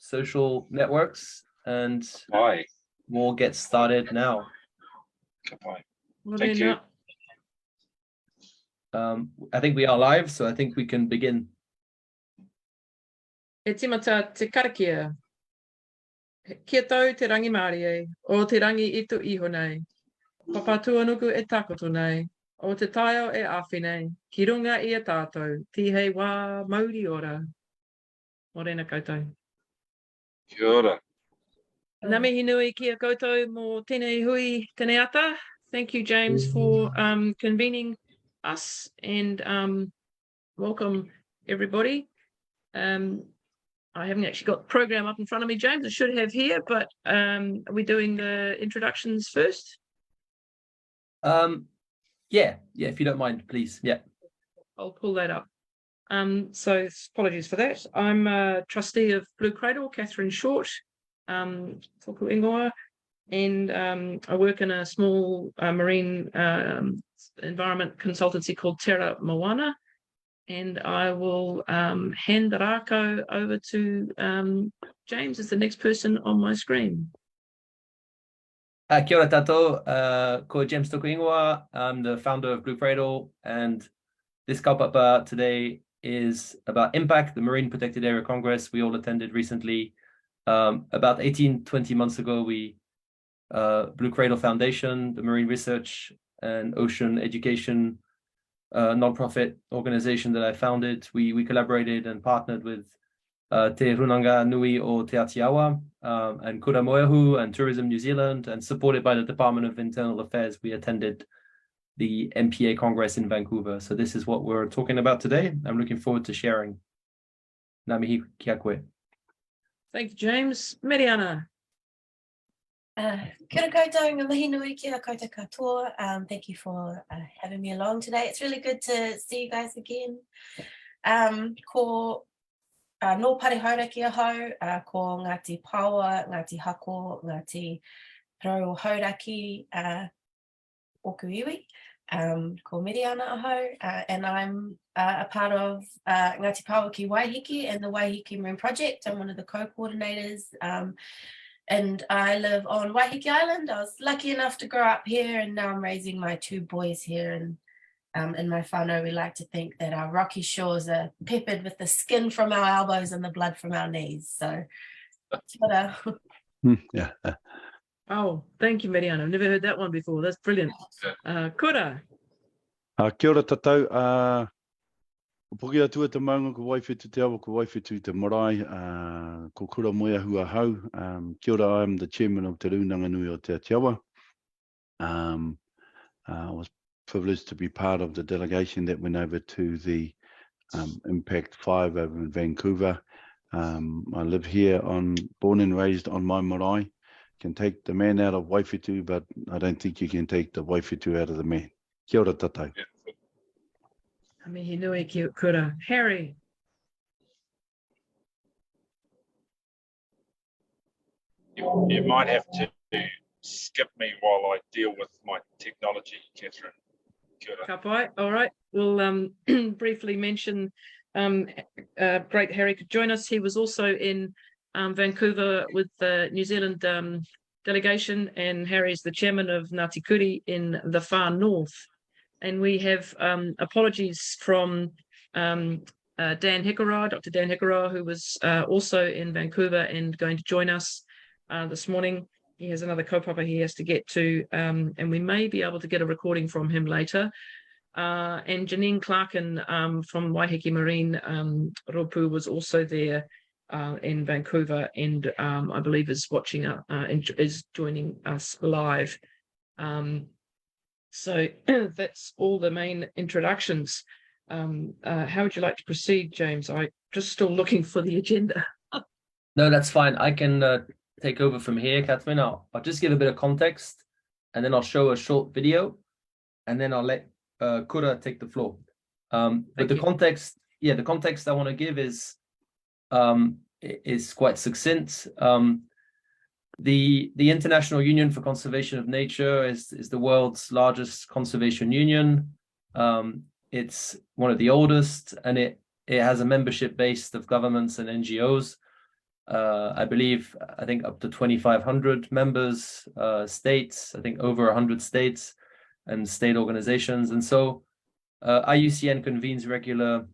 social networks, and Hi. we'll get started now. Goodbye. Well, Thank you. I think we are live, so I think we can begin. E timata te karakia. Kia tau te rangi Māori e, o te rangi i tu iho nei. Papatua nuku e takoto nei, o te taio e awhi nei, ki runga i a tātou, ti hei wā mauri ora. Morena koutou. Kia ora. Nā mihi nui kia koutou mō tēnei hui tēnei ata. Thank you, James, for convening us, and welcome everybody. I haven't actually got the program up in front of me, James. I should have here, but are we doing the introductions first? Yeah, if you don't mind, please. Yeah. I'll pull that up. So apologies for that. I'm a trustee of Blue Cradle, Katherine Short, Toku Ingoa, and I work in a small marine environment consultancy called Terra Moana, and I will hand the rākau over to James as the next person on my screen. Kia ora tātou, ko James Toku Ingoa. I'm the founder of Blue Cradle, and this kaupapa today is about IMPAC, the Marine Protected Area Congress we all attended recently. About 18-20 months ago, we Blue Cradle Foundation, the Marine Research and Ocean Education non-profit organization that I founded, we collaborated and partnered with Te Rūnanganui o Te Aotearoa and Kura Moeahu and Tourism New Zealand, and supported by the Department of Internal Affairs, we attended the MPA Congress in Vancouver. So this is what we're talking about today. I'm looking forward to sharing. Ngā mihi kia koe. Thank you, James. Mereana. Kia ora koutou, ngā mihi nui, kia ora koutou katoa. Thank you for having me along today. It's really good to see you guys again. Ko no pare haura kia hau, ko Ngāti Paua, Ngāti Hako, Ngāti Rau Hauraki, Oku iwi, ko Mereana ahau, and I'm a part of Ngāti Paua ki Waiheke and the Waiheke Marine Project. I'm one of the co-coordinators, and I live on Waiheke Island. I was lucky enough to grow up here, and now I'm raising my two boys here. And in my whānau, we like to think that our rocky shores are peppered with the skin from our elbows and the blood from our knees. So, ta-da. Yeah. Oh, thank you, Mereana. I've never heard that one before. That's brilliant. Kura. Kia ora tātou. Ko poki atua te maunga ko waiwhetu te awa, ko waiwhetu te marae, ko Kura Moeahu ahau. Kia ora, I'm the chairman of Te Rūnanganui o Te Aotearoa. I was privileged to be part of the delegation that went over to the IMPAC5 over in Vancouver. I live here, born and raised on my marae. Can take the man out of waiwhetu, but I don't think you can take the waiwhetu out of the man. Kia ora tātou. Mihi nui ki Kura. Harry. You might have to skip me while I deal with my technology, Katherine. Kia ora. Ka pai. All right. We'll briefly mention great Harry could join us. He was also in Vancouver with the New Zealand delegation, and Harry's the chairman of Ngāti Kuri in the far north. And we have apologies from Dan Hikuroa, Dr. Dan Hikuroa, who was also in Vancouver and going to join us this morning. He has another kaupapa he has to get to, and we may be able to get a recording from him later. And Janine Clarkin from Waiheke Marine Ropu was also there in Vancouver, and I believe is watching is joining us live. So that's all the main introductions. How would you like to proceed, James? I'm just still looking for the agenda. No, that's fine. I can take over from here, Katherine. I'll just give a bit of context, and then I'll show a short video, and then I'll let Kura take the floor. But the context, the context I want to give is quite succinct. The International Union for Conservation of Nature is the world's largest conservation union. It's one of the oldest, and it has a membership base of governments and NGOs. I believe, I think up to 2,500 members, states, I think over 100 states and state organizations. And so IUCN convenes regular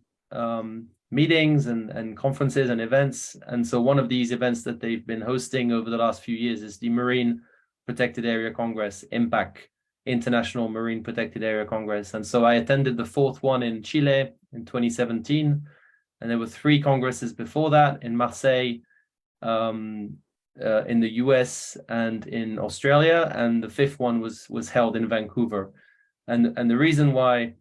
meetings and conferences and events. And so one of these events that they've been hosting over the last few years is the Marine Protected Area Congress, IMPAC, International Marine Protected Area Congress. And so I attended the fourth one in Chile in 2017. And there were 3 congresses before that in Marseille, in the US and in Australia. And the 5th one was held in Vancouver. And the reason why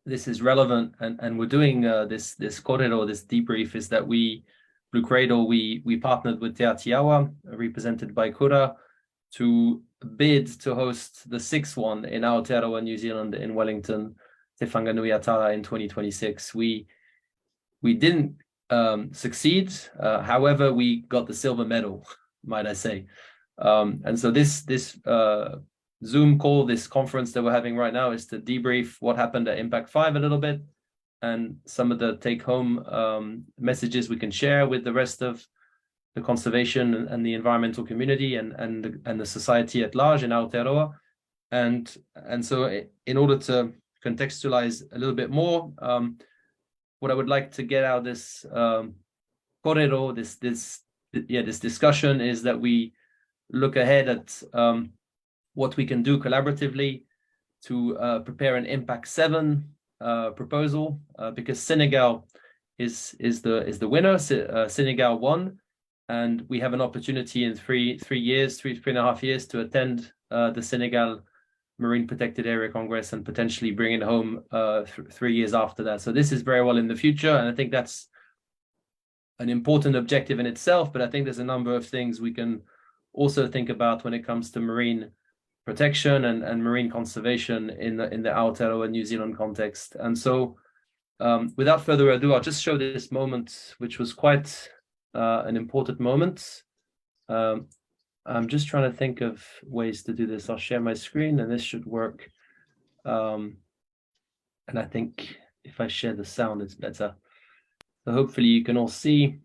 this is relevant and we're doing this Cradle, this debrief, is that Blue Cradle, we partnered with Te Aotearoa, represented by Kura, to bid to host the 6th one in Aotearoa, New Zealand, in Wellington, Te Whanganui Atara, in 2026. We didn't succeed. However, we got the silver medal, might I say. And so this Zoom call, this conference that we're having right now, is to debrief what happened at IMPAC5 a little bit, and some of the take-home messages we can share with the rest of the conservation and the environmental community and the society at large in Aotearoa. And so in order to contextualize a little bit more, what I would like to get out of this Cradle, this discussion, is that we look ahead at what we can do collaboratively to prepare an IMPAC7 proposal, because Senegal is the winner. Senegal won, and we have an opportunity in three and a half years to attend the Senegal Marine Protected Area Congress and potentially bring it home 3 years after that. So this is very well in the future, and I think that's an important objective in itself, but I think there's a number of things we can also think about when it comes to marine protection and marine conservation in the Aotearoa New Zealand context. And so without further ado, I'll just show this moment, which was quite an important moment. I'm just trying to think of ways to do this. I'll share my screen and this should work. And I think if I share the sound, it's better. So hopefully you can all see.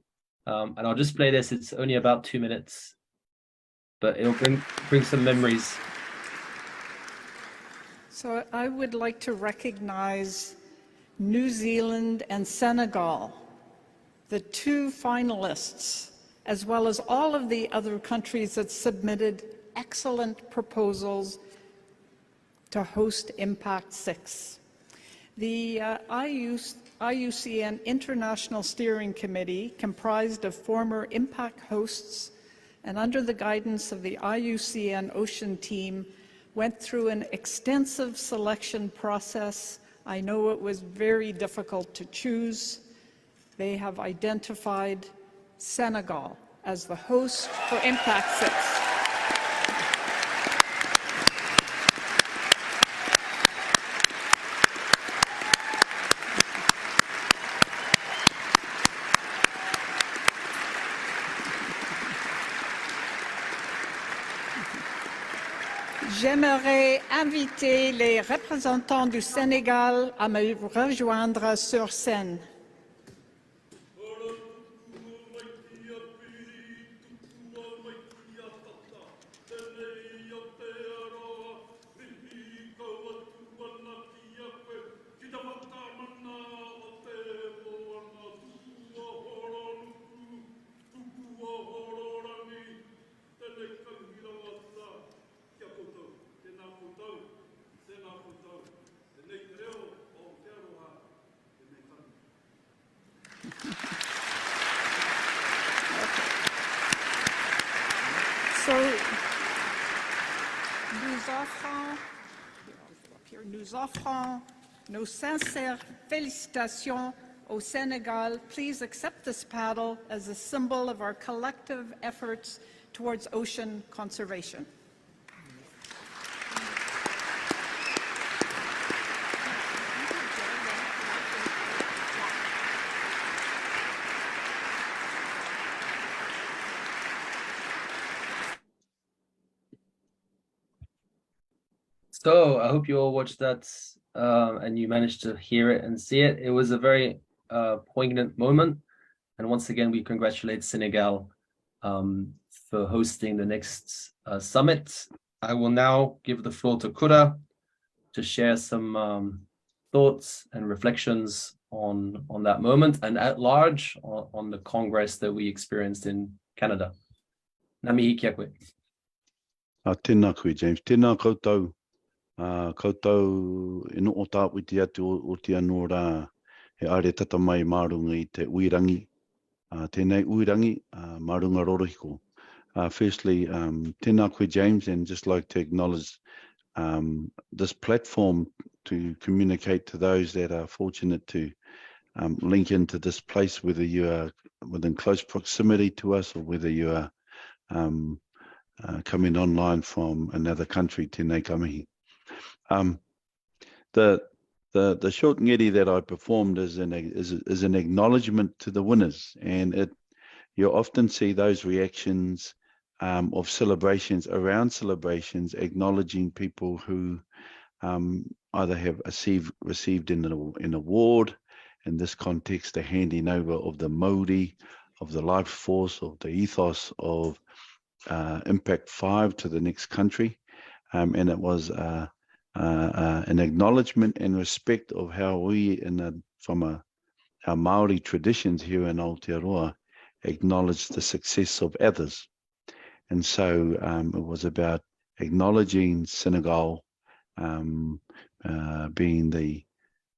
And I'll just play this. It's only about 2 minutes, but it'll bring some memories. So I would like to recognize New Zealand and Senegal, the 2 finalists, as well as all of the other countries that submitted excellent proposals to host IMPAC6. The IUCN International Steering Committee, comprised of former IMPAC hosts and under the guidance of the IUCN Ocean Team, went through an extensive selection process. I know it was very difficult to choose. They have identified Senegal as the host for IMPAC6. J'aimerais inviter les représentants du Sénégal à me rejoindre sur scène. Nous offrons nos sincères félicitations au Senegal. Please accept this paddle as a symbol of our collective efforts towards ocean conservation. So I hope you all watched that and you managed to hear it and see it. It was a very poignant moment. And once again, we congratulate Senegal for hosting the next summit. I will now give the floor to Kura to share some thoughts and reflections on that moment and at large on the Congress that we experienced in Canada. Nā mihi kia koe. Tēnā koe, James. Tēnā koutou. Koutou e no o tāwiti atu o te anō rā he are tata mai mārunga I te uirangi. Tēnei uirangi, mārunga rorohiko. Firstly, tēnā koe, James, and just like to acknowledge this platform to communicate to those that are fortunate to link into this place, whether you are within close proximity to us or whether you are coming online from another country, tēnei ka mihi. The short ngeri that I performed is an acknowledgement to the winners, and you often see those reactions of celebrations, around celebrations, acknowledging people who either have received an award, in this context, the handing over of the Māori, of the life force, of the ethos of IMPAC5 to the next country, and it was an acknowledgement and respect of how we, from our Māori traditions here in Aotearoa, acknowledge the success of others. And so it was about acknowledging Senegal being the,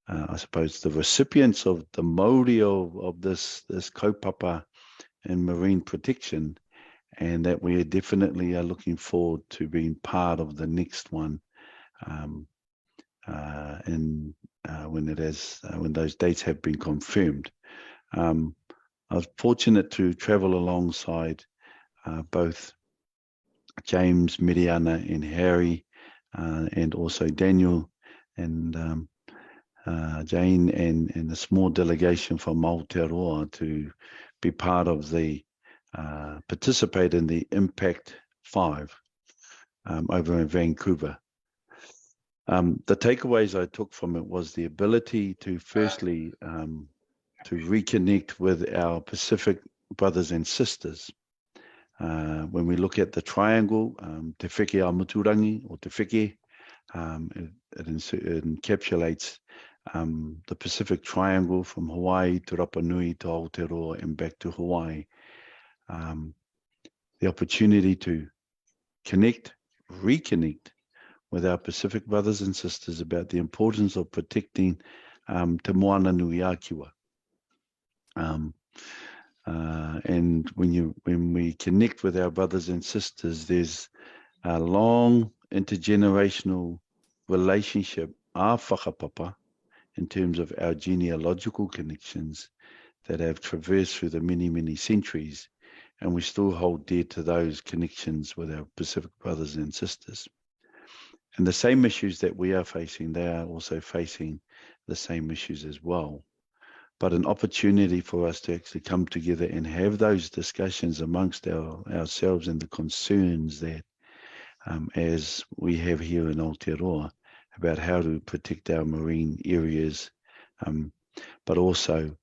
I suppose, the recipients of the Māori of this kaupapa in marine protection, and that we definitely are looking forward to being part of the next one when those dates have been confirmed. I was fortunate to travel alongside both James, Mereana, and Harry, and also Daniel and Jane, and a small delegation from Aotearoa to be part of the participate in the IMPAC5 over in Vancouver. The takeaways I took from it was the ability to firstly to reconnect with our Pacific brothers and sisters. When we look at the triangle, Te Whike a Muturangi, or Te Whike, it encapsulates the Pacific Triangle from Hawaii to Rapa Nui to Aotearoa and back to Hawaii. The opportunity to reconnect with our Pacific brothers and sisters about the importance of protecting Te Moana Nui Akiwa. And when we connect with our brothers and sisters, there's a long intergenerational relationship, our whakapapa, in terms of our genealogical connections that have traversed through the many, many centuries, and we still hold dear to those connections with our Pacific brothers and sisters. And the same issues that we are facing, they are also facing the same issues as well. But an opportunity for us to actually come together and have those discussions amongst ourselves and the concerns that, as we have here in Aotearoa, about how to protect our marine areas. But also,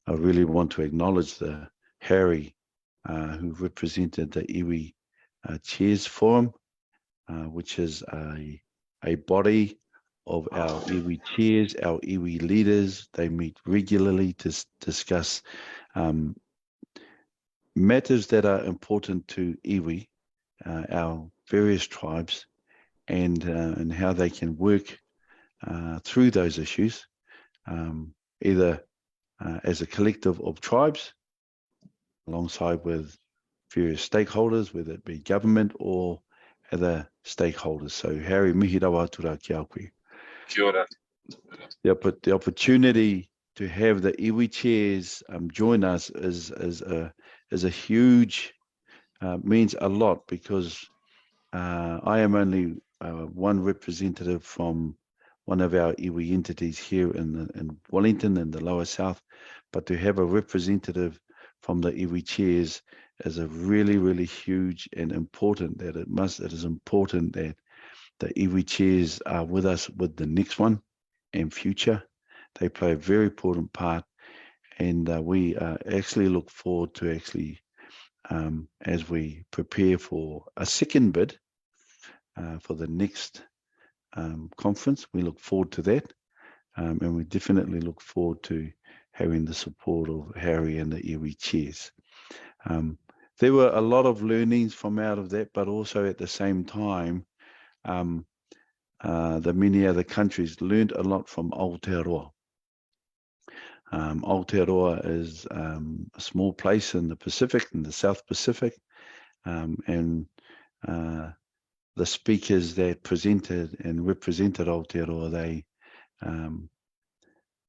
I really want to acknowledge the Harry, who represented the Iwi Chairs Forum, which is a body of our iwi chairs, our iwi leaders. They meet regularly to discuss matters that are important to iwi, our various tribes, and how they can work through those issues, either as a collective of tribes, alongside with various stakeholders, whether it be government or other stakeholders. So Harry, mihi rawa tura ki a koe. Kia ora. The opportunity to have the iwi chairs join us is a huge, means a lot, because I am only one representative from one of our iwi entities here in Wellington in the lower south, but to have a representative from the iwi chairs is a really, really huge and important. It is important that the iwi chairs are with us with the next one and future. They play a very important part, we actually look forward to as we prepare for a second bid for the next conference. We look forward to that, and we definitely look forward to having the support of Harry and the iwi chairs. There were a lot of learnings from out of that, but also at the same time, the many other countries learned a lot from Aotearoa. Aotearoa is a small place in the Pacific, in the South Pacific, and the speakers that presented and represented Aotearoa,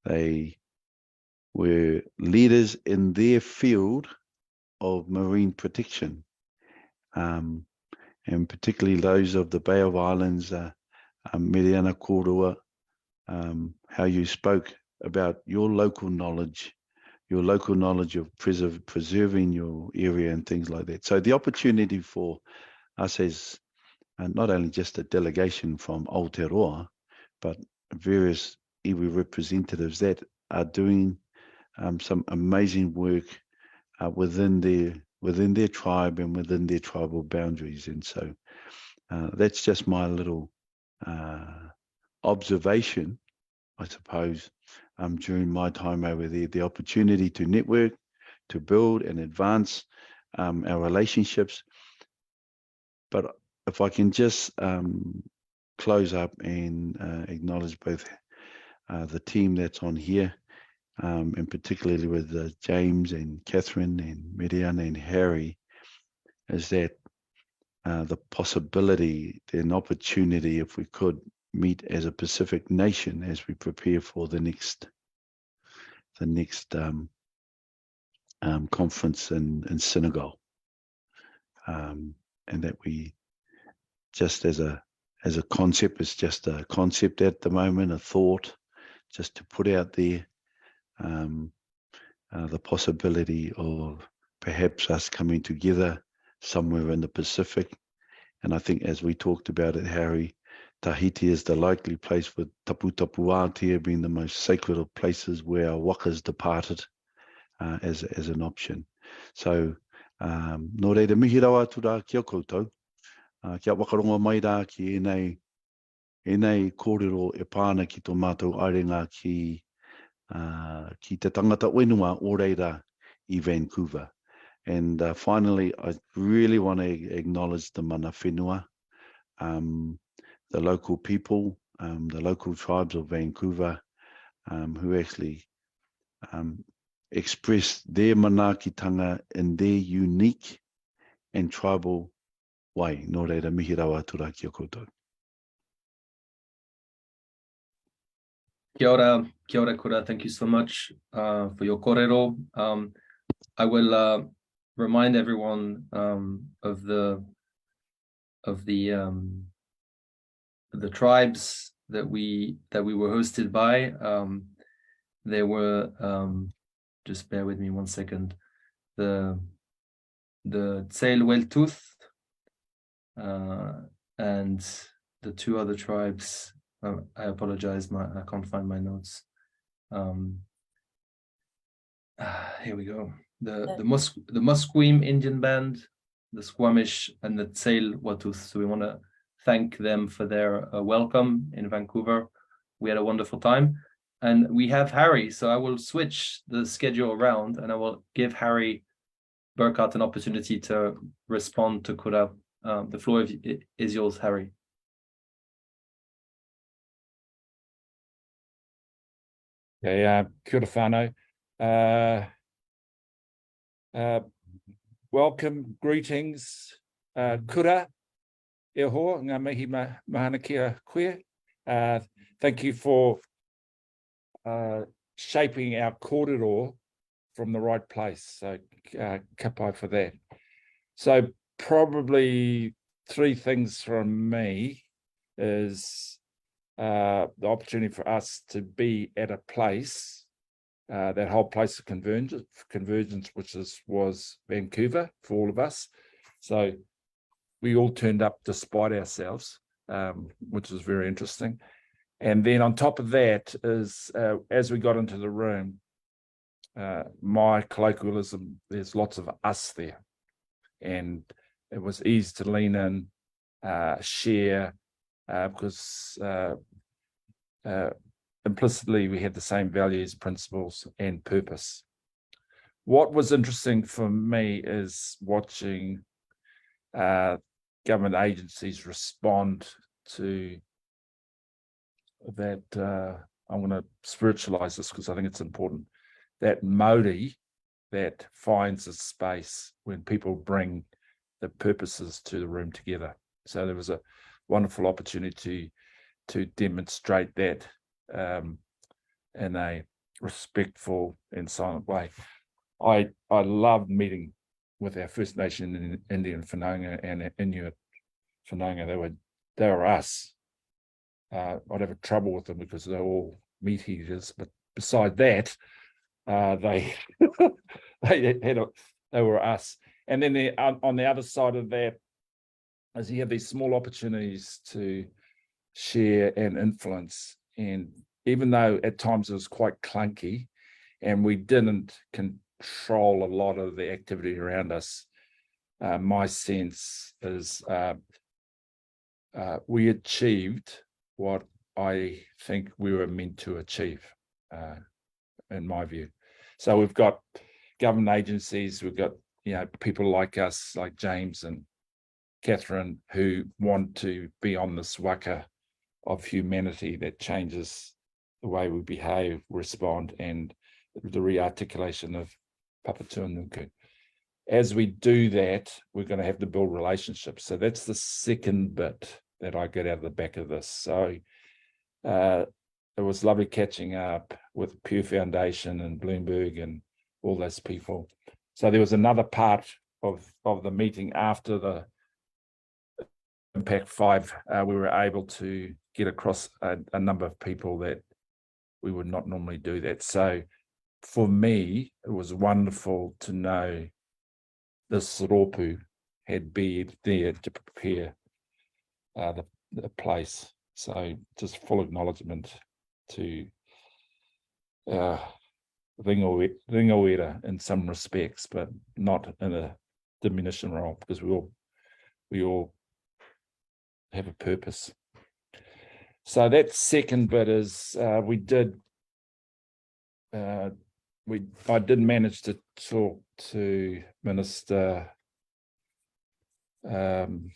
they were leaders in their field of marine protection, and particularly those of the Bay of Islands, Mereana, Kura, how you spoke about your local knowledge of preserving your area and things like that. So the opportunity for us as not only just a delegation from Aotearoa, but various iwi representatives that are doing some amazing work within their tribe and within their tribal boundaries. And so that's just my little observation, I suppose, during my time over there, the opportunity to network, to build and advance our relationships. But if I can just close up and acknowledge both the team that's on here, and particularly with James and Katherine and Mereana and Harry, is that the possibility, an opportunity, if we could meet as a Pacific nation as we prepare for the next conference in Senegal, and that we just as a concept, it's just a concept at the moment, a thought, just to put out there the possibility of perhaps us coming together somewhere in the Pacific. And I think, as we talked about it, Harry, Tahiti is the likely place, with Tapu Aotea being the most sacred of places where our wakas departed, as an option. So, no reira mihi rawa atu rā kia koutou, kia wakaronga mai rā ki enei kōrero e pāna ki tō mātou arenga ki te tangata whenua o reira i Vancouver. And finally, I really want to acknowledge the mana whenua, the local people, the local tribes of Vancouver, who actually expressed their manaakitanga in their unique and tribal way. Nō reira mihi rawa atu rā kia koutou. Kia ora, Kura. Thank you so much for your kōrero. I will remind everyone of the tribes that we were hosted by. There were, just bear with me 1 second, the Tsail-Weltooth, and the two other tribes. I apologize, I can't find my notes. Here we go. The Musqueam Indian Band, the Squamish, and the Tsail-Weltooth. So we want to thank them for their welcome in Vancouver. We had a wonderful time. And we have Harry, so I will switch the schedule around and I will give Harry Burkhardt an opportunity to respond to Kura. The floor is yours, Harry. Okay, kia ora whānau. Welcome, greetings, Kura, e hoa, ngā mihi mahana kia koe. Thank you for shaping our kōrero from the right place. So ka pai for that. So probably three things from me is the opportunity for us to be at a place, that whole place of convergence, which was Vancouver for all of us. So we all turned up despite ourselves, which was very interesting. And then on top of that is, as we got into the room, my colloquialism, there's lots of us there. And it was easy to lean in, share, because implicitly we had the same values, principles, and purpose. What was interesting for me is watching government agencies respond to that. I'm going to spiritualize this because I think it's important. That Māori that finds a space when people bring the purposes to the room together. So there was a wonderful opportunity to demonstrate that in a respectful and silent way. I loved meeting with our First Nation and Indian whanaunga and Inuit whanaunga. They were us. I'd have trouble with them because they're all meat eaters, but beside that, they they were us. And then on the other side of that, as you have these small opportunities to share and influence, and even though at times it was quite clunky, and we didn't control a lot of the activity around us, my sense is we achieved what I think we were meant to achieve, in my view. So we've got government agencies, we've got people like us, like James and Katherine, who want to be on this waka of humanity that changes the way we behave, respond, and the re-articulation of Papatūānuku. As we do that, we're going to have to build relationships. So that's the second bit that I get out of the back of this. So it was lovely catching up with Pew Foundation and Bloomberg and all those people. So there was another part of the meeting after the IMPAC5. We were able to get across a number of people that we would not normally do that. So for me, it was wonderful to know this rōpū had been there to prepare the place. So just full acknowledgement to ringawera in some respects, but not in a diminishing role, because we all have a purpose. So that second bit is I did manage to talk to Minister. I'm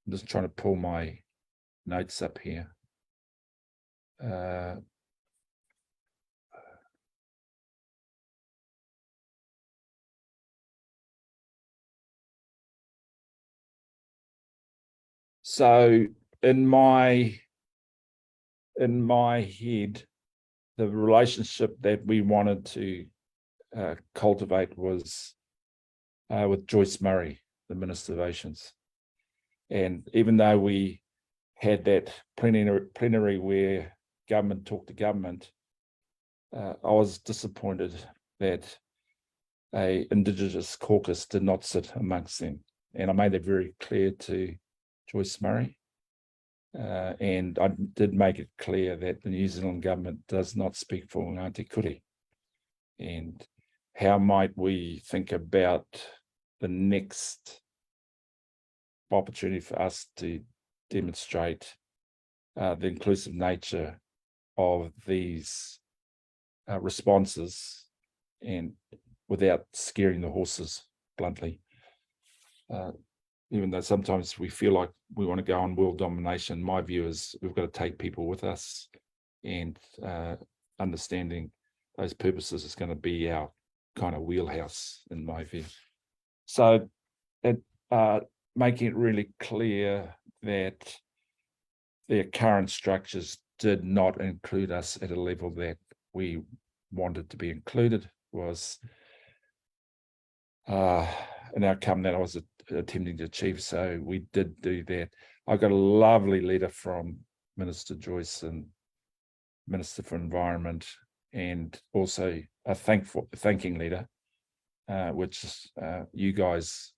just trying to pull my notes up here. So in my head, the relationship that we wanted to cultivate was with Joyce Murray, the Minister of Oceans. And even though we had that plenary where government talked to government, I was disappointed that an Indigenous caucus did not sit amongst them. And I made that very clear to Joyce Murray. And I did make it clear that the New Zealand government does not speak for Ngāti Kuri. And how might we think about the next opportunity for us to demonstrate the inclusive nature of these responses, and without scaring the horses, bluntly. Even though sometimes we feel like we want to go on world domination, my view is we've got to take people with us, and understanding those purposes is going to be our kind of wheelhouse, in my view. So making it really clear that their current structures did not include us at a level that we wanted to be included was an outcome that I was attempting to achieve. So we did do that. I got a lovely letter from Minister Joyce and Minister for Environment, and also a thanking letter, which you guys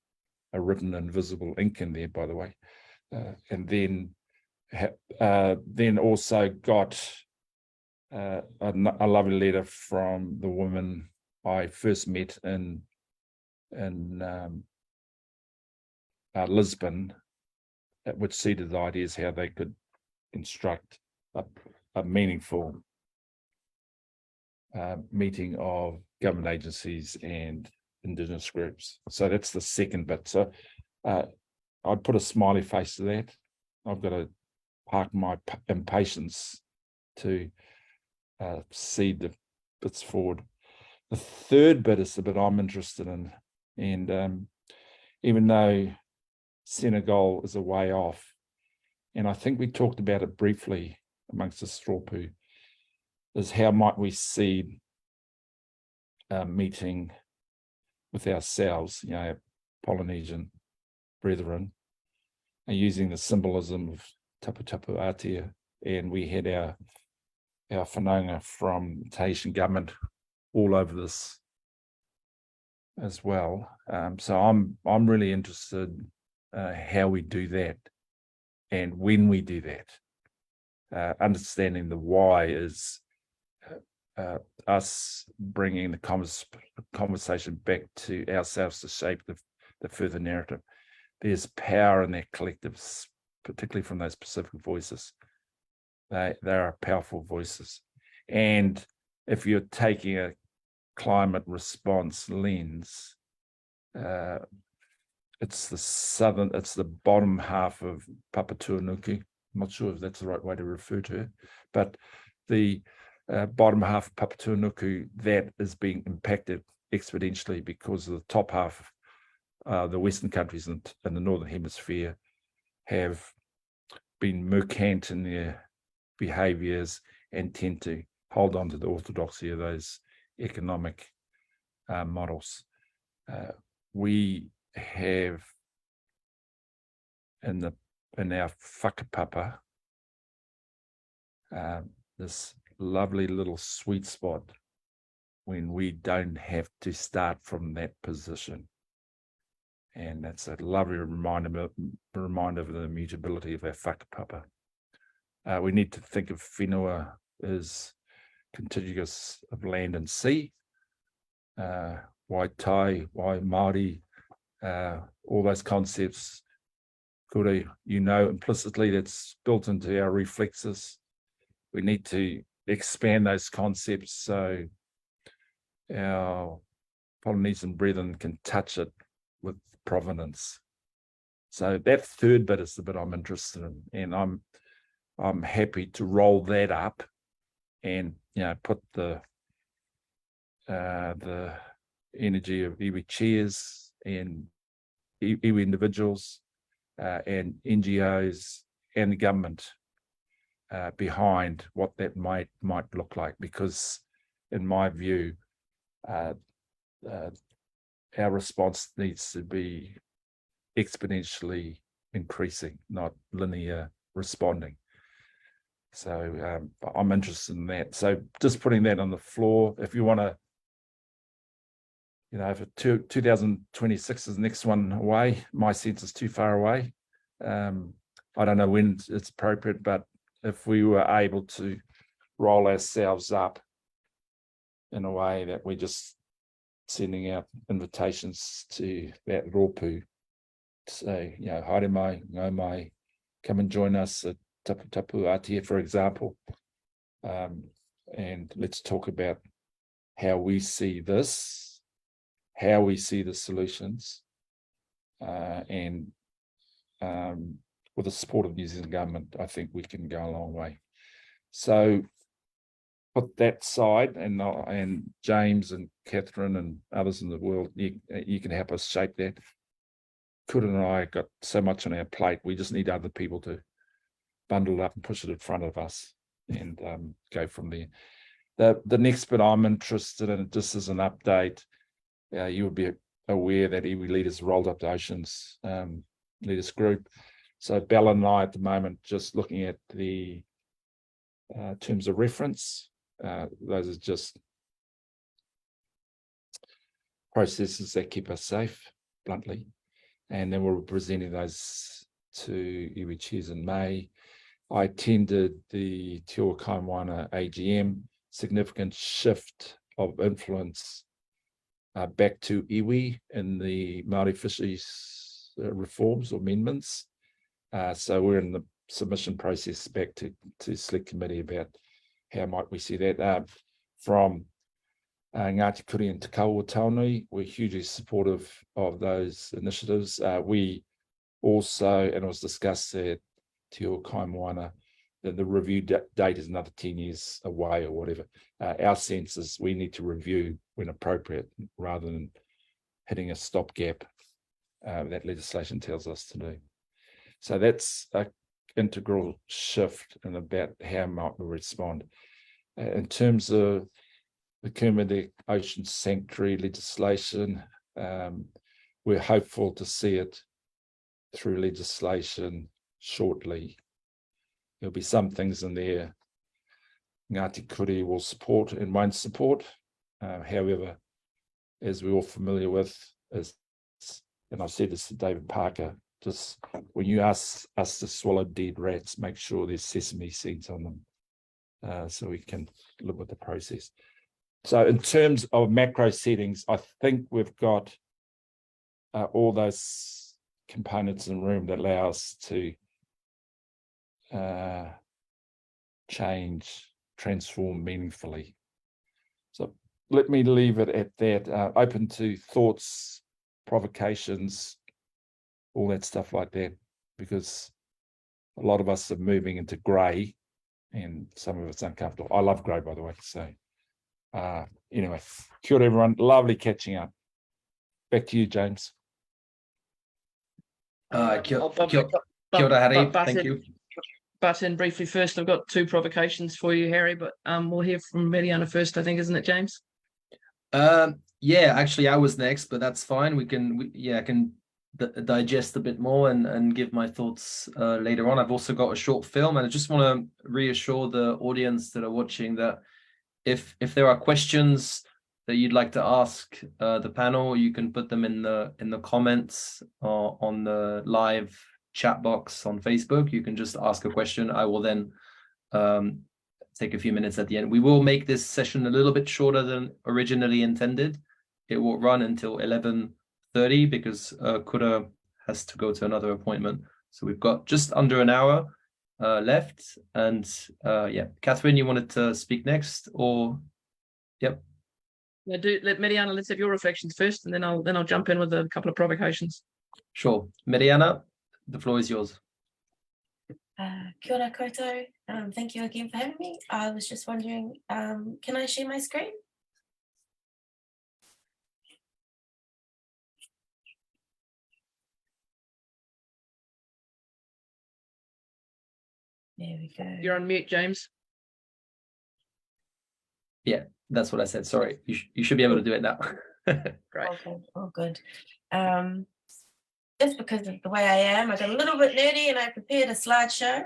are written in visible ink in there, by the way. And then also got a lovely letter from the woman I first met in Lisbon, which seeded the ideas how they could instruct a meaningful meeting of government agencies and Indigenous groups. So that's the second bit. So I'd put a smiley face to that. I've got to park my impatience to see the bits forward. The third bit is the bit I'm interested in, and even though Senegal is a way off, and I think we talked about it briefly amongst the straw poo, is how might we see a meeting with ourselves, our Polynesian brethren, and using the symbolism of tapu tapu atea, and we had our whanaunga from the Tahitian government all over this as well. So I'm really interested how we do that and when we do that. Understanding the why is us bringing the conversation back to ourselves to shape the further narrative. There's power in their collectives, particularly from those Pacific voices. They are powerful voices. And if you're taking a climate response lens, it's the bottom half of Papatūānuku. I'm not sure if that's the right way to refer to it, but the bottom half of Papatūānuku that is being impacted exponentially because of the top half, the Western countries in the Northern Hemisphere have been mercant in their behaviours and tend to hold on to the orthodoxy of those economic models. We have in our whakapapa this lovely little sweet spot when we don't have to start from that position. And that's a lovely reminder of the mutability of our whakapapa. We need to think of whenua as contiguous of land and sea. Wai tai, wai Māori, all those concepts, Kuri, implicitly that's built into our reflexes. We need to expand those concepts so our Polynesian brethren can touch it with provenance. So that third bit is the bit I'm interested in, and I'm happy to roll that up and put the energy of iwi chairs and iwi individuals and NGOs and the government behind what that might look like, because in my view our response needs to be exponentially increasing, not linear responding. So I'm interested in that. So just putting that on the floor. If you want to, if 2026 is the next one away, my sense is too far away. I don't know when it's appropriate, but if we were able to roll ourselves up in a way that we're just sending out invitations to that rōpū to say, haere mai, ngau mai, come and join us at tapu tapu atea, for example, and let's talk about how we see this, how we see the solutions, and with the support of the New Zealand government, I think we can go a long way. So put that side, and James and Katherine and others in the world, you can help us shape that. Kura and I got so much on our plate, we just need other people to bundle it up and push it in front of us and go from there. The next bit I'm interested in, just as an update, you would be aware that iwi leaders rolled up the Oceans Leaders Group. So Bella and I at the moment just looking at the terms of reference. Those are just processes that keep us safe, bluntly. And then we're presenting those to iwi chairs in May. I attended the Te Ao Kaimoana AGM, significant shift of influence back to iwi in the Māori fisheries reforms or amendments. So we're in the submission process back to select committee about how might we see that. From Ngāti Kuri and Te Taonui, we're hugely supportive of those initiatives. We also, and it was discussed at Te Ao Kaimoana, that the review date is another 10 years away or whatever. Our sense is we need to review when appropriate rather than hitting a stopgap that legislation tells us to do. So that's an integral shift in about how might we respond. In terms of the Kermadec Ocean Sanctuary legislation, we're hopeful to see it through legislation shortly. There'll be some things in there Ngāti Kuri will support and won't support. However, as we're all familiar with, and I've said this to David Parker, just when you ask us to swallow dead rats, make sure there's sesame seeds on them so we can live with the process. So in terms of macro settings, I think we've got all those components in the room that allow us to change, transform meaningfully. So let me leave it at that. Open to thoughts, provocations, all that stuff like that, because a lot of us are moving into grey and some of it's uncomfortable. I love grey, by the way. So anyway, kia ora everyone. Lovely catching up. Back to you, James. Kia ora, Harry. Thank you. Butt in briefly first. I've got two provocations for you, Harry, but we'll hear from Mereana first, I think, isn't it, James? Yeah, actually, I was next, but that's fine. I can digest a bit more and give my thoughts later on. I've also got a short film, and I just want to reassure the audience that are watching that if there are questions that you'd like to ask the panel, you can put them in the comments or on the live chat box on Facebook. You can just ask a question. I will then take a few minutes at the end. We will make this session a little bit shorter than originally intended. It will run until 11:30 because Kura has to go to another appointment. So we've got just under an hour left. And yeah, Katherine, you wanted to speak next, or yep. Yeah, let Mereana, let's have your reflections first, and then I'll jump in with a couple of provocations. Sure, Mereana, the floor is yours. Kia ora koutou. Thank you again for having me. I was just wondering, can I share my screen? There we go. You're on mute, James. Yeah, that's what I said. Sorry, you should be able to do it now. Great. Okay, all good. Just because of the way I am, I got a little bit nerdy and I prepared a slideshow.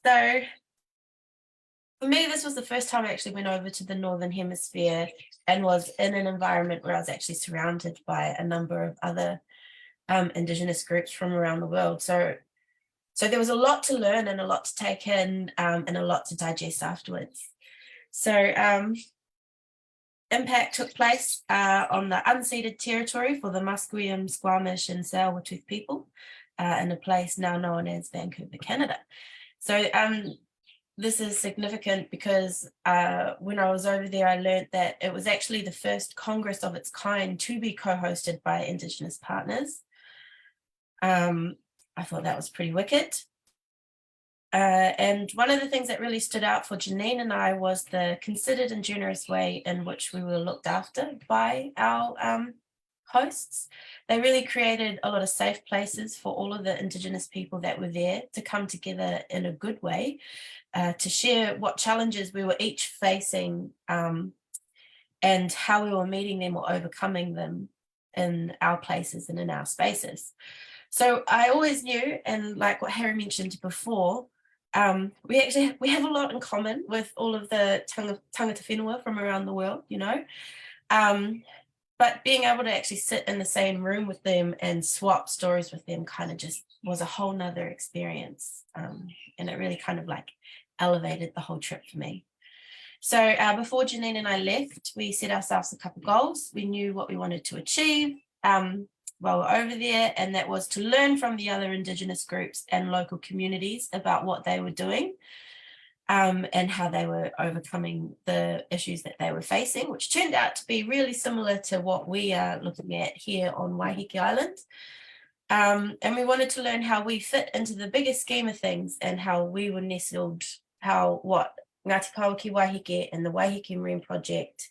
So for me, this was the first time I actually went over to the Northern Hemisphere and was in an environment where I was actually surrounded by a number of other Indigenous groups from around the world. So there was a lot to learn and a lot to take in and a lot to digest afterwards. So IMPAC took place on the unceded territory for the Musqueam, Squamish and Tsleil-Waututh people in a place now known as Vancouver, Canada. So this is significant because when I was over there, I learned that it was actually the first Congress of its kind to be co-hosted by Indigenous partners. I thought that was pretty wicked. And one of the things that really stood out for Janine and I was the considered and generous way in which we were looked after by our hosts. They really created a lot of safe places for all of the Indigenous people that were there to come together in a good way, to share what challenges we were each facing and how we were meeting them or overcoming them in our places and in our spaces. So I always knew, and like what Harry mentioned before, we have a lot in common with all of the tangata whenua from around the world, you know. but being able to actually sit in the same room with them and swap stories with them kind of just was a whole nother experience. And it really kind of like elevated the whole trip for me. So before Janine and I left, we set ourselves a couple goals. We knew what we wanted to achieve while we're over there, and that was to learn from the other Indigenous groups and local communities about what they were doing and how they were overcoming the issues that they were facing, which turned out to be really similar to what we are looking at here on Waiheke Island. And we wanted to learn how we fit into the bigger scheme of things and how we were nestled, what Ngāti Kauaki Waiheke and the Waiheke Marine Project,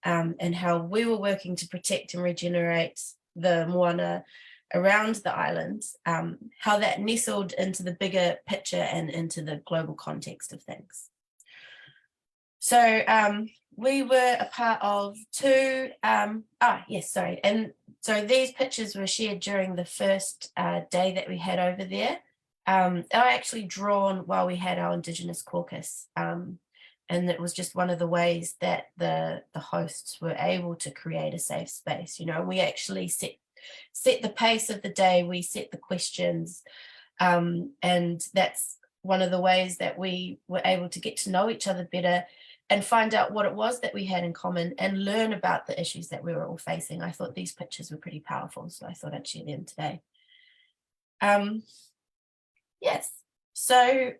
and how we were working to protect and regenerate the moana around the island, how that nestled into the bigger picture and into the global context of things. So we were a part of two, and so these pictures were shared during the first day that we had over there. They were actually drawn while we had our Indigenous caucus. And it was just one of the ways that the hosts were able to create a safe space. You know, we actually set the pace of the day, we set the questions, and that's one of the ways that we were able to get to know each other better and find out what it was that we had in common and learn about the issues that we were all facing. I thought these pictures were pretty powerful, so I thought I'd share them today. Yes, so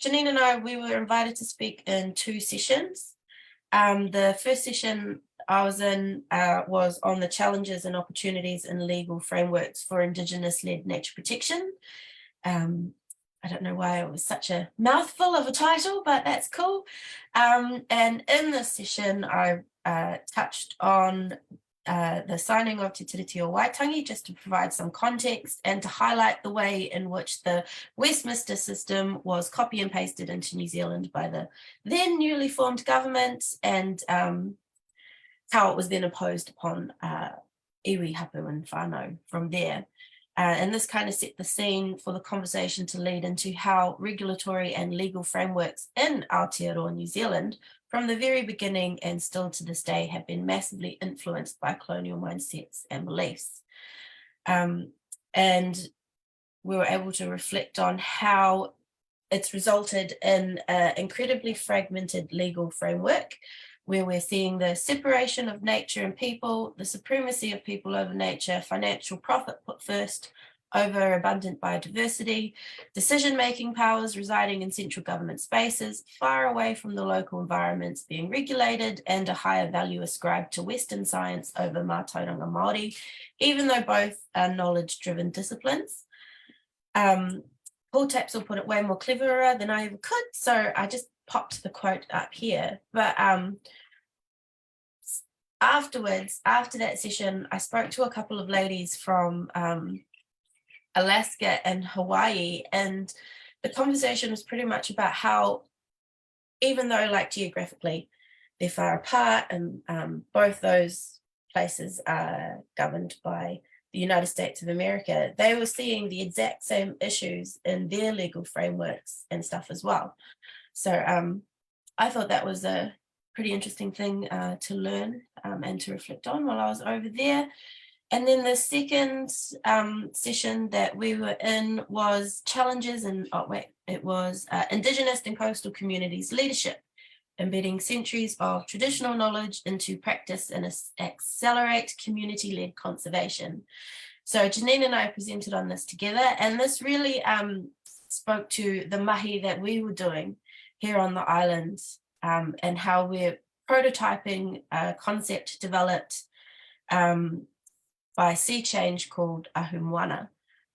Janine and I, we were invited to speak in two sessions. The first session I was in was on the challenges and opportunities in legal frameworks for Indigenous-led nature protection. I don't know why it was such a mouthful of a title, but that's cool. And in this session, I touched on the signing of Te Tiriti o Waitangi, just to provide some context and to highlight the way in which the Westminster system was copy and pasted into New Zealand by the then newly formed government, and how it was then imposed upon iwi, hapu and whānau from there. And this kind of set the scene for the conversation to lead into how regulatory and legal frameworks in Aotearoa New Zealand from the very beginning and still to this day have been massively influenced by colonial mindsets and beliefs. And we were able to reflect on how it's resulted in an incredibly fragmented legal framework where we're seeing the separation of nature and people, the supremacy of people over nature, financial profit put first over abundant biodiversity, decision-making powers residing in central government spaces, far away from the local environments being regulated, and a higher value ascribed to Western science over Mātauranga Māori, even though both are knowledge-driven disciplines. Paul Tapsell put it way more cleverer than I ever could, so I just popped the quote up here. But afterwards, after that session, I spoke to a couple of ladies from Alaska and Hawaii, and the conversation was pretty much about how, even though like geographically they're far apart and both those places are governed by the United States of America, they were seeing the exact same issues in their legal frameworks and stuff as well. So I thought that was a pretty interesting thing to learn and to reflect on while I was over there. And then the second session that we were in was challenges and, it was Indigenous and coastal communities leadership, embedding centuries of traditional knowledge into practice and accelerate community-led conservation. So Janine and I presented on this together, and this really spoke to the mahi that we were doing here on the island, and how we're prototyping a concept developed by Sea Change called Ahumwana.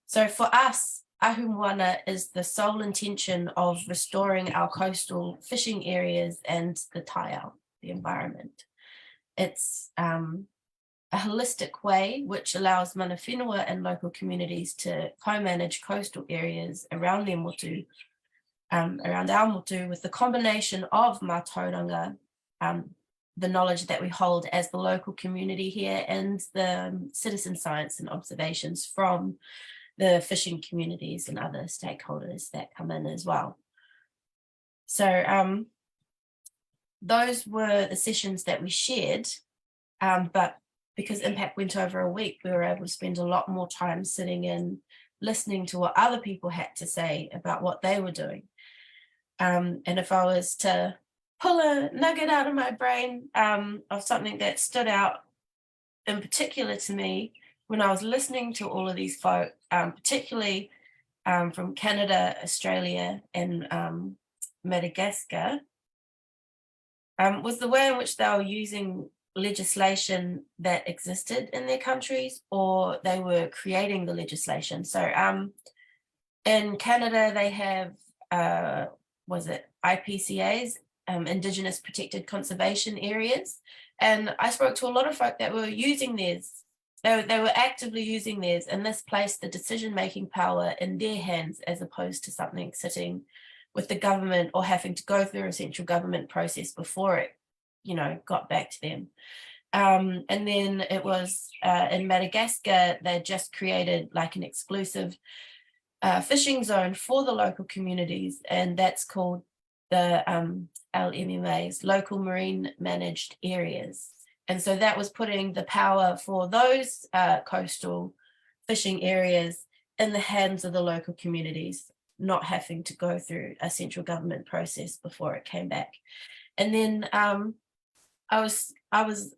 So for us, Ahumwana is the sole intention of restoring our coastal fishing areas and the taiao, the environment. It's a holistic way which allows mana whenua and local communities to co-manage coastal areas around their motu, around our motu, with the combination of Mātauranga, the knowledge that we hold as the local community here, and the citizen science and observations from the fishing communities and other stakeholders that come in as well. So those were the sessions that we shared. But because IMPAC went over a week, we were able to spend a lot more time sitting in, listening to what other people had to say about what they were doing. And if I was to pull a nugget out of my brain of something that stood out in particular to me when I was listening to all of these folk, particularly from Canada, Australia, and Madagascar, was the way in which they were using legislation that existed in their countries, or they were creating the legislation. So in Canada, they have, was it IPCAs, Indigenous Protected Conservation Areas. And I spoke to a lot of folk that were using theirs. They were actively using theirs, and this placed the decision-making power in their hands as opposed to something sitting with the government or having to go through a central government process before it, you know, got back to them. And then it was in Madagascar, they just created like an exclusive fishing zone for the local communities, and that's called the LMMAs, Local Marine Managed Areas. And so that was putting the power for those coastal fishing areas in the hands of the local communities, not having to go through a central government process before it came back. And then I was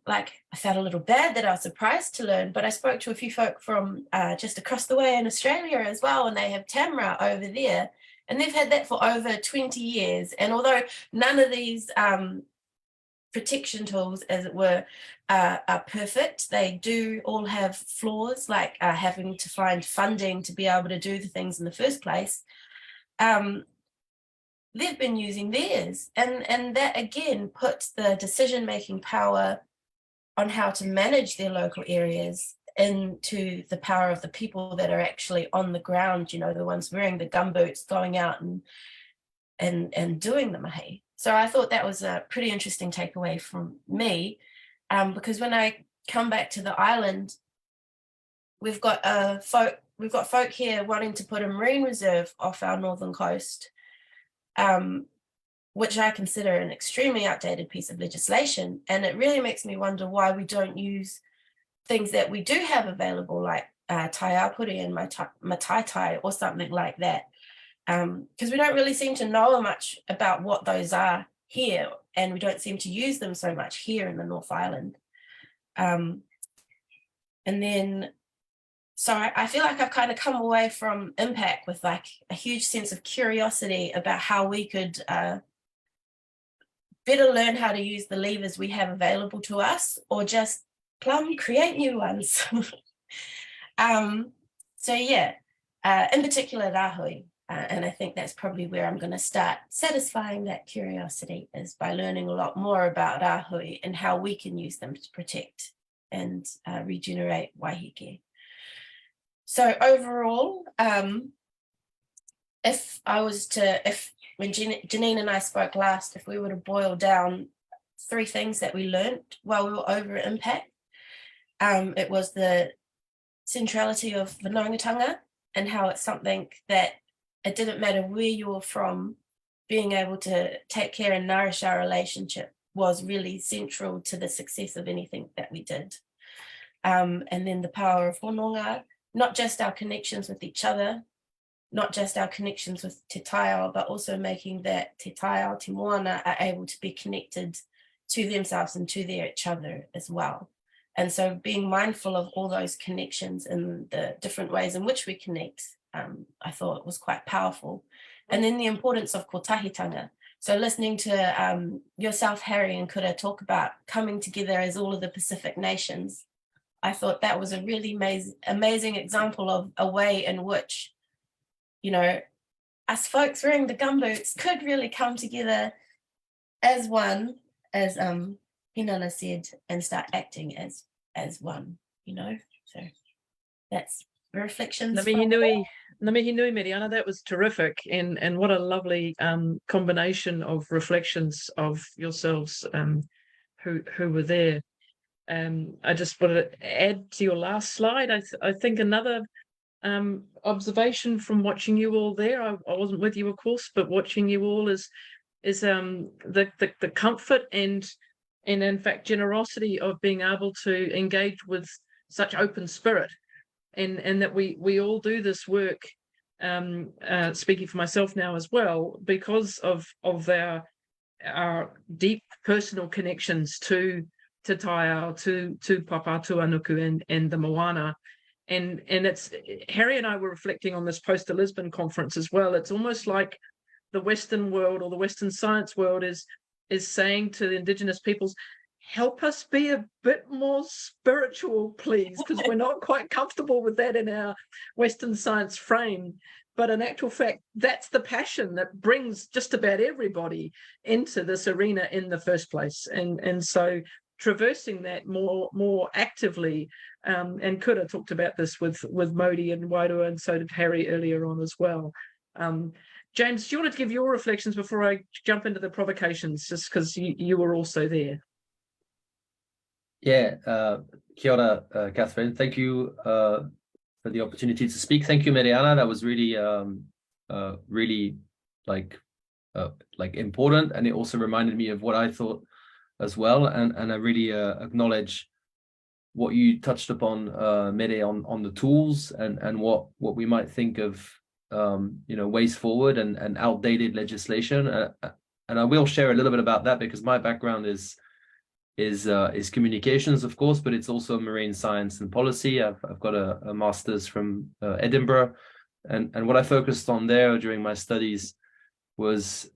like, I felt a little bad that I was surprised to learn, but I spoke to a few folk from just across the way in Australia as well, and they have Tamara over there, and they've had that for over 20 years. And although none of these protection tools, as it were, are perfect, they do all have flaws, like having to find funding to be able to do the things in the first place. They've been using theirs, and that again puts the decision-making power on how to manage their local areas into the power of the people that are actually on the ground, you know, the ones wearing the gumboots, going out and doing the mahi. So I thought that was a pretty interesting takeaway from me, because when I come back to the island, we've got folk here wanting to put a marine reserve off our northern coast, which I consider an extremely outdated piece of legislation. And it really makes me wonder why we don't use things that we do have available, like taiapuri and mataitai or something like that. Because we don't really seem to know much about what those are here, and we don't seem to use them so much here in the North Island. And then, so I feel like I've kind of come away from IMPAC with like a huge sense of curiosity about how we could better learn how to use the levers we have available to us, or just plumb create new ones. So yeah, in particular Rahui. And I think that's probably where I'm going to start satisfying that curiosity, is by learning a lot more about Rahui and how we can use them to protect and regenerate Waiheke. So overall, if when Janine and I spoke last, if we were to boil down 3 things that we learned while we were over at IMPAC, it was the centrality of whanaungatanga and how it's something that it didn't matter where you were from, being able to take care and nourish our relationship was really central to the success of anything that we did. And then the power of whanonga, not just our connections with each other, not just our connections with te taiao, but also making that te taiao, te moana are able to be connected to themselves and to each other as well. And so being mindful of all those connections and the different ways in which we connect, I thought was quite powerful. And then the importance of kotahitanga. So listening to yourself, Harry, and Kura talk about coming together as all of the Pacific nations, I thought that was a really amazing example of a way in which, you know, us folks wearing the gumboots could really come together as one, as Hinana said, and start acting as one, you know. So that's the reflections. Namihi nui, Mereana, that was terrific, and what a lovely combination of reflections of yourselves who were there. I just want to add to your last slide. I think another observation from watching you all there, I wasn't with you, of course, but watching you all is the comfort and and in fact generosity of being able to engage with such open spirit, and that we all do this work, speaking for myself now as well, because of our deep personal connections to Taiao, to Papatuanuku and the Moana. And it's, Harry and I were reflecting on this post Lisbon conference as well. It's almost like the Western world, or the Western science world, is saying to the Indigenous peoples, help us be a bit more spiritual, please, because we're not quite comfortable with that in our Western science frame. But in actual fact, that's the passion that brings just about everybody into this arena in the first place. And so traversing that more actively, and Kura talked about this with Modi and Wairua, and so did Harry earlier on as well. James, do you want to give your reflections before I jump into the provocations, just because you were also there? Yeah, kia ora, Katherine. Thank you for the opportunity to speak. Thank you, Mereana. That was really, really like important, and it also reminded me of what I thought as well. And I really acknowledge what you touched upon, Mere, on the tools and what we might think of, ways forward and outdated legislation. And I will share a little bit about that, because my background is communications, of course, but it's also marine science and policy. I've got a master's from Edinburgh, and what I focused on there during my studies was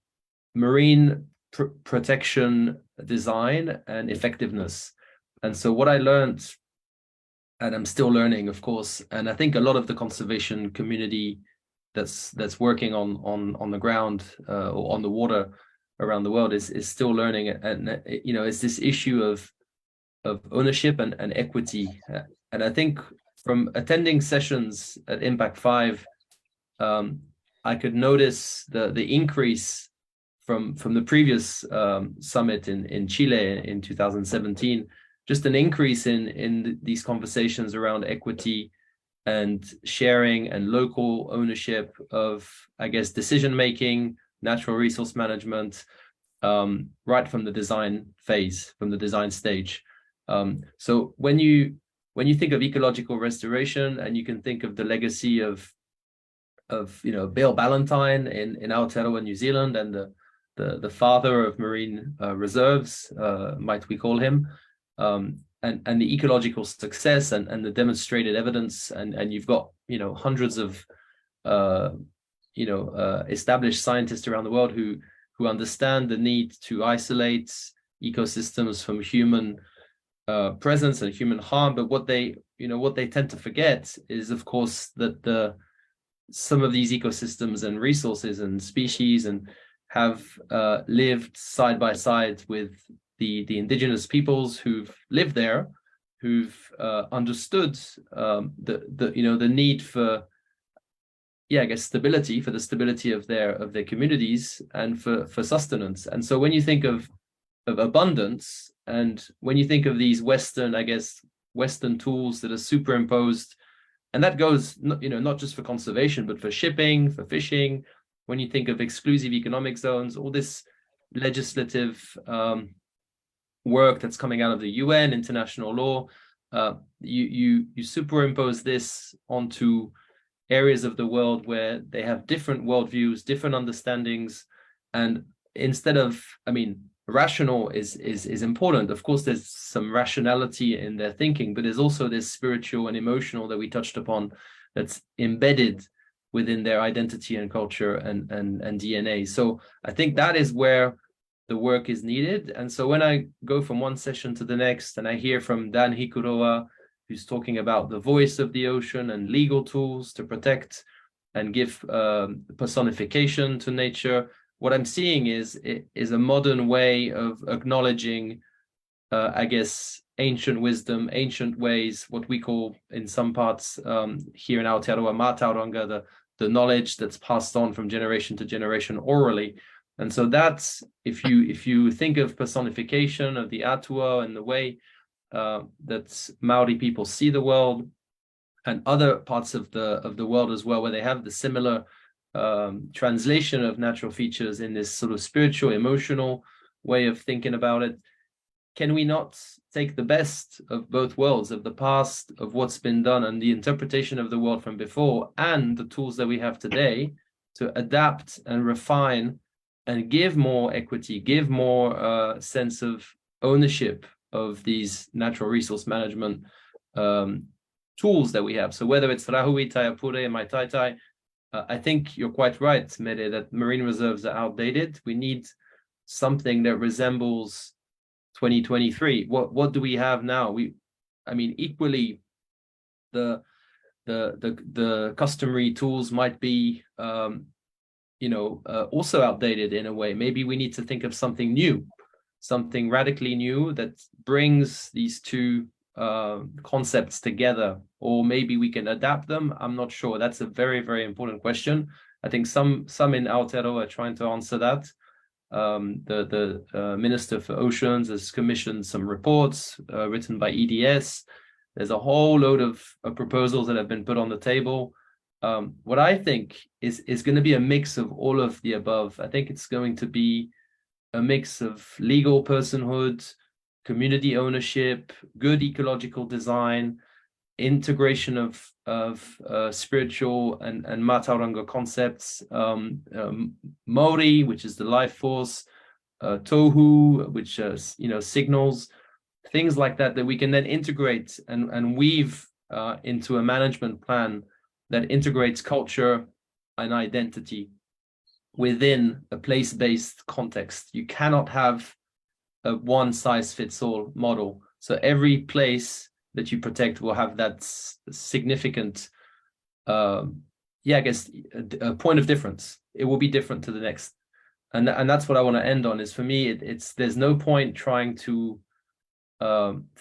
marine protection design and effectiveness. And so what I learned, and I'm still learning, of course, and I think a lot of the conservation community that's working on the ground or on the water around the world is still learning, and it's this issue of ownership and equity. And I think from attending sessions at IMPAC5, I could notice the increase from the previous summit in Chile in 2017, just an increase in these conversations around equity and sharing and local ownership of, I guess, decision making, natural resource management, right from the design phase, from the design stage. So when you think of ecological restoration, and you can think of the legacy of Bill Ballantyne in Aotearoa, New Zealand, and the father of marine reserves, might we call him, and the ecological success and the demonstrated evidence, and you've got hundreds of established scientists around the world who understand the need to isolate ecosystems from human presence and human harm. But what they tend to forget is, of course, that some of these ecosystems and resources and species have lived side by side with the indigenous peoples who've lived there, who've understood the need for, I guess, stability, for the stability of their communities, and for sustenance. And so when you think of abundance, and when you think of these Western tools that are superimposed, and that goes not just for conservation, but for shipping, for fishing. When you think of exclusive economic zones, all this legislative work that's coming out of the UN, international law, you superimpose this onto areas of the world where they have different worldviews, different understandings, and instead of, rational is important. Of course, there's some rationality in their thinking, but there's also this spiritual and emotional that we touched upon that's embedded within their identity and culture and DNA. So I think that is where the work is needed. And so when I go from one session to the next, and I hear from Dan Hikuroa, who's talking about the voice of the ocean and legal tools to protect and give personification to nature, what I'm seeing is a modern way of acknowledging, ancient wisdom, ancient ways, what we call in some parts here in Aotearoa, mātauranga, the knowledge that's passed on from generation to generation orally. And so that's, if you think of personification of the atua and the way that Maori people see the world, and other parts of the world as well, where they have the similar translation of natural features in this sort of spiritual, emotional way of thinking about it, can we not take the best of both worlds, of the past, of what's been done and the interpretation of the world from before, and the tools that we have today to adapt and refine and give more equity, give more sense of ownership of these natural resource management tools that we have. So whether it's Rahui, Taiapure, and Maitaitai, I think you're quite right, Mere, that marine reserves are outdated. We need something that resembles 2023. What do we have now? I mean, equally, the customary tools might be, also outdated in a way. Maybe we need to think of something new, something radically new that brings these two concepts together, or maybe we can adapt them. I'm not sure. That's a very, very important question. I think some in Aotearoa are trying to answer that. The Minister for Oceans has commissioned some reports written by EDS. There's a whole load of proposals that have been put on the table. What I think is going to be a mix of all of the above. I think it's going to be a mix of legal personhood, community ownership, good ecological design, integration of spiritual and Mātauranga concepts, Maori, which is the life force, Tohu, which signals, things like that we can then integrate and weave into a management plan that integrates culture and identity within a place-based context. You cannot have a one-size-fits-all model. So every place that you protect will have that significant, a point of difference. It will be different to the next. And that's what I want to end on, is for me, there's no point trying to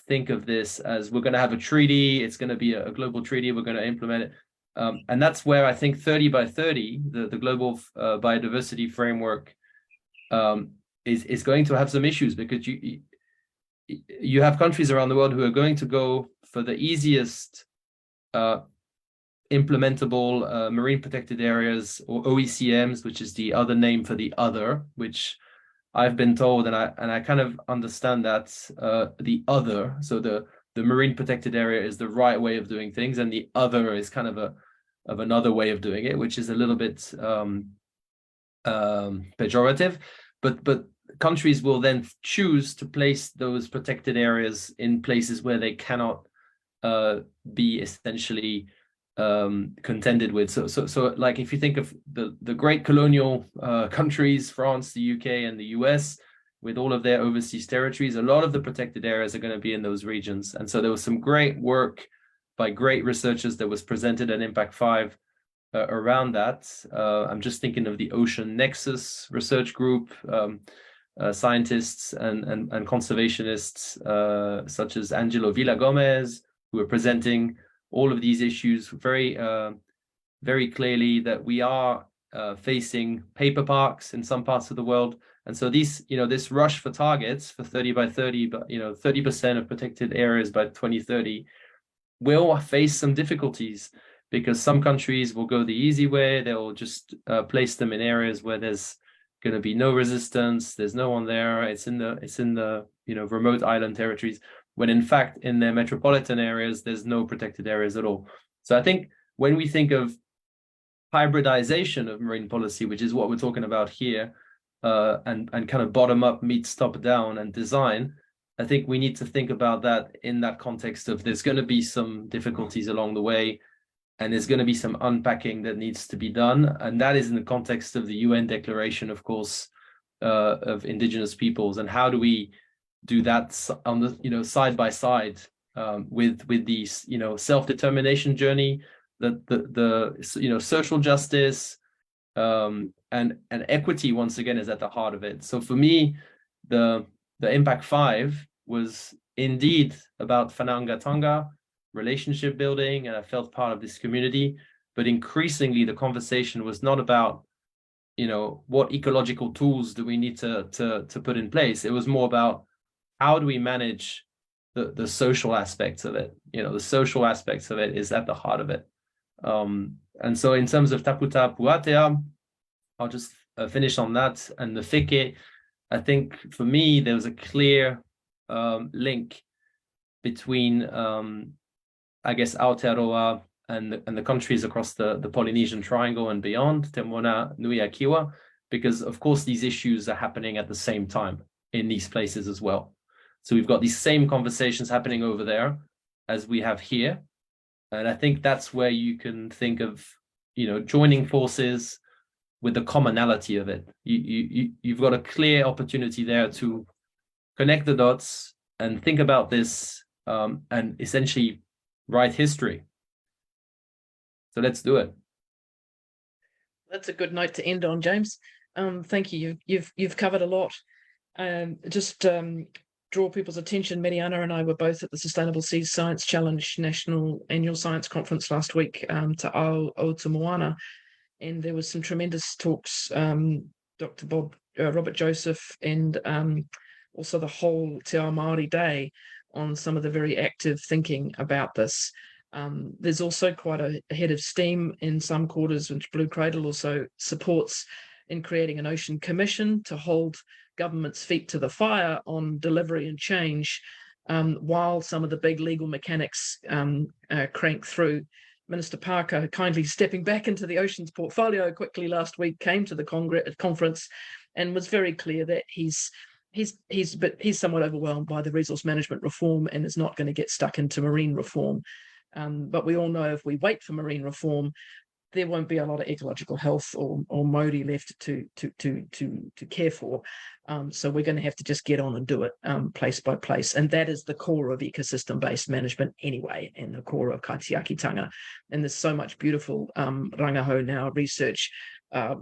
think of this as we're going to have a treaty, it's going to be a global treaty, we're going to implement it. And that's where I think 30 by 30, the global biodiversity framework, is going to have some issues, because you have countries around the world who are going to go for the easiest implementable marine protected areas, or OECMs, which is the other name for the other, which I've been told, and I kind of understand that the other, so the marine protected area is the right way of doing things, and the other is kind of another way of doing it, which is a little bit pejorative, but countries will then choose to place those protected areas in places where they cannot be essentially contended with. So like, if you think of the great colonial countries, France, the UK, and the US, with all of their overseas territories, a lot of the protected areas are going to be in those regions. And so there was some great work by great researchers that was presented at IMPAC5 around that. I'm just thinking of the Ocean Nexus research group, scientists and conservationists such as Angelo Villagomez, who are presenting all of these issues very, very clearly, that we are facing paper parks in some parts of the world. And so these, this rush for targets for 30 by 30, but 30% of protected areas by 2030 will face some difficulties, because some countries will go the easy way. They'll just place them in areas where there's going to be no resistance. There's no one there. It's in the remote island territories, when in fact in their metropolitan areas there's no protected areas at all. So I think when we think of hybridization of marine policy, which is what we're talking about here, and kind of bottom up meets top down and design, I think we need to think about that in that context of there's going to be some difficulties along the way, and there's going to be some unpacking that needs to be done. And that is in the context of the UN Declaration, of course, of Indigenous peoples. And how do we do that on the, side by side with these, self-determination journey, the social justice, and equity, once again, is at the heart of it. So for me, the IMPAC5 was indeed about whanaungatanga, relationship building, and I felt part of this community. But increasingly, the conversation was not about, what ecological tools do we need to put in place. It was more about how do we manage the social aspects of it. The social aspects of it is at the heart of it. And so in terms of taputa puatea, I'll just finish on that. And the whike, I think for me, there was a clear link between, I guess, Aotearoa and the countries across the Polynesian Triangle and beyond, Te Moana Nui a Kiwa, because of course these issues are happening at the same time in these places as well. So we've got these same conversations happening over there as we have here. And I think that's where you can think of, joining forces with the commonality of it. You've got a clear opportunity there to connect the dots and think about this and essentially write history. So let's do it. That's a good note to end on, James. Thank you. You've covered a lot. Draw people's attention. Mereana and I were both at the Sustainable Seas Science Challenge National Annual Science Conference last week to Aotearoa, and there was some tremendous talks. Dr. Robert Joseph and also the whole Te Ao Māori Day on some of the very active thinking about this. There's also quite a head of steam in some quarters, which Blue Cradle also supports, in creating an ocean commission to hold government's feet to the fire on delivery and change, while some of the big legal mechanics crank through. Minister Parker, kindly stepping back into the oceans portfolio quickly last week, came to the conference and was very clear that he's somewhat overwhelmed by the resource management reform and is not going to get stuck into marine reform. But we all know if we wait for marine reform, there won't be a lot of ecological health or Māori left to care for. So we're going to have to just get on and do it place by place. And that is the core of ecosystem-based management anyway, and the core of kaitiakitanga. And there's so much beautiful rangahau now research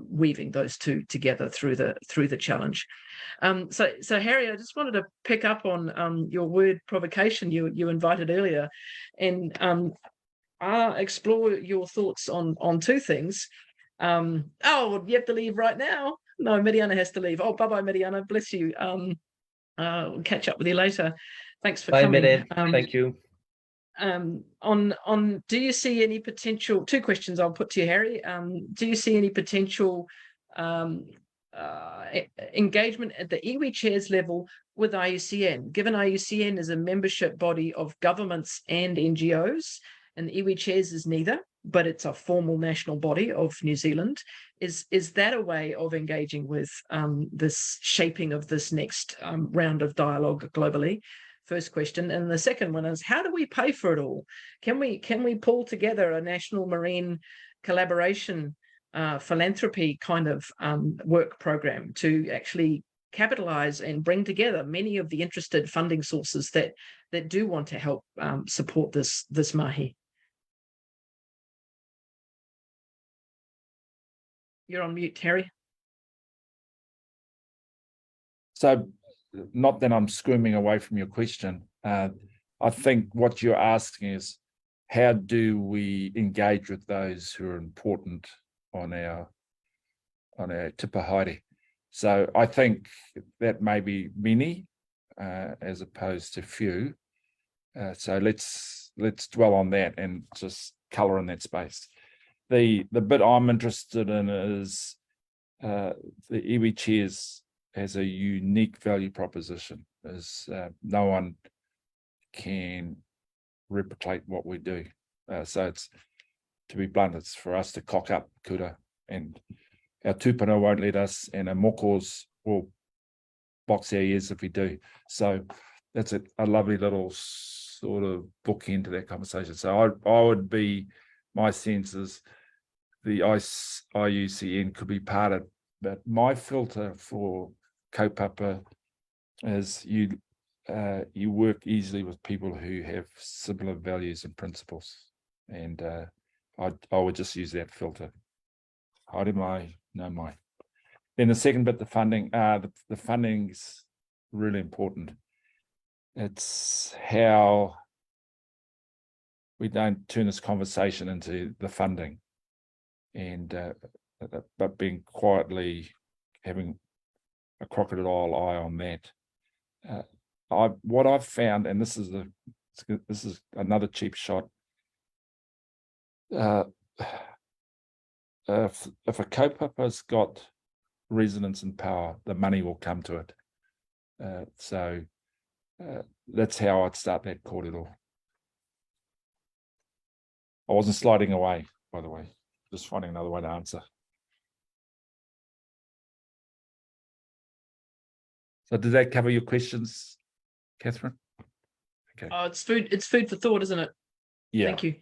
weaving those two together through the challenge. So Harry, I just wanted to pick up on your word provocation you invited earlier, and explore your thoughts on two things. You have to leave right now. No, Mereana has to leave. Oh, bye-bye, Mereana. Bless you. We'll catch up with you later. Thanks for coming. Mereana. Thank you. Do you see any potential, two questions I'll put to you, Harry. Do you see any potential engagement at the iwi chairs level with IUCN, given IUCN is a membership body of governments and NGOs, and the iwi chairs is neither, but it's a formal national body of New Zealand? Is that a way of engaging with this shaping of this next round of dialogue globally? First question. And the second one is, how do we pay for it all? Can we pull together a national marine collaboration philanthropy kind of work program to actually capitalize and bring together many of the interested funding sources that do want to help support this mahi? You're on mute, Harry. So, not that I'm squirming away from your question. I think what you're asking is, how do we engage with those who are important on our tipa haere? So I think that may be many as opposed to few. So let's dwell on that and just colour in that space. The bit I'm interested in is the iwi chairs has a unique value proposition. No one can replicate what we do. So it's, to be blunt, it's for us to cock up Kura, and our tūpuna won't let us, and our mokos will box our ears if we do. So that's a lovely little sort of bookend to that conversation. So I would be, my sense is the IUCN could be part of, but my filter for kaupapa is you work easily with people who have similar values and principles, and I would just use that filter. Haere mai, no mai. Then the second bit, the funding. The funding's really important. It's how we don't turn this conversation into the funding, and but being quietly having a crocodile eye on that. What I've found, and this is another cheap shot. If a kaupapa's got resonance and power, the money will come to it. So That's how I'd start that kōrero. I wasn't sliding away, by the way, just finding another way to answer. So did that cover your questions, Katherine? Okay. Oh, it's food for thought, isn't it? Yeah. Thank you.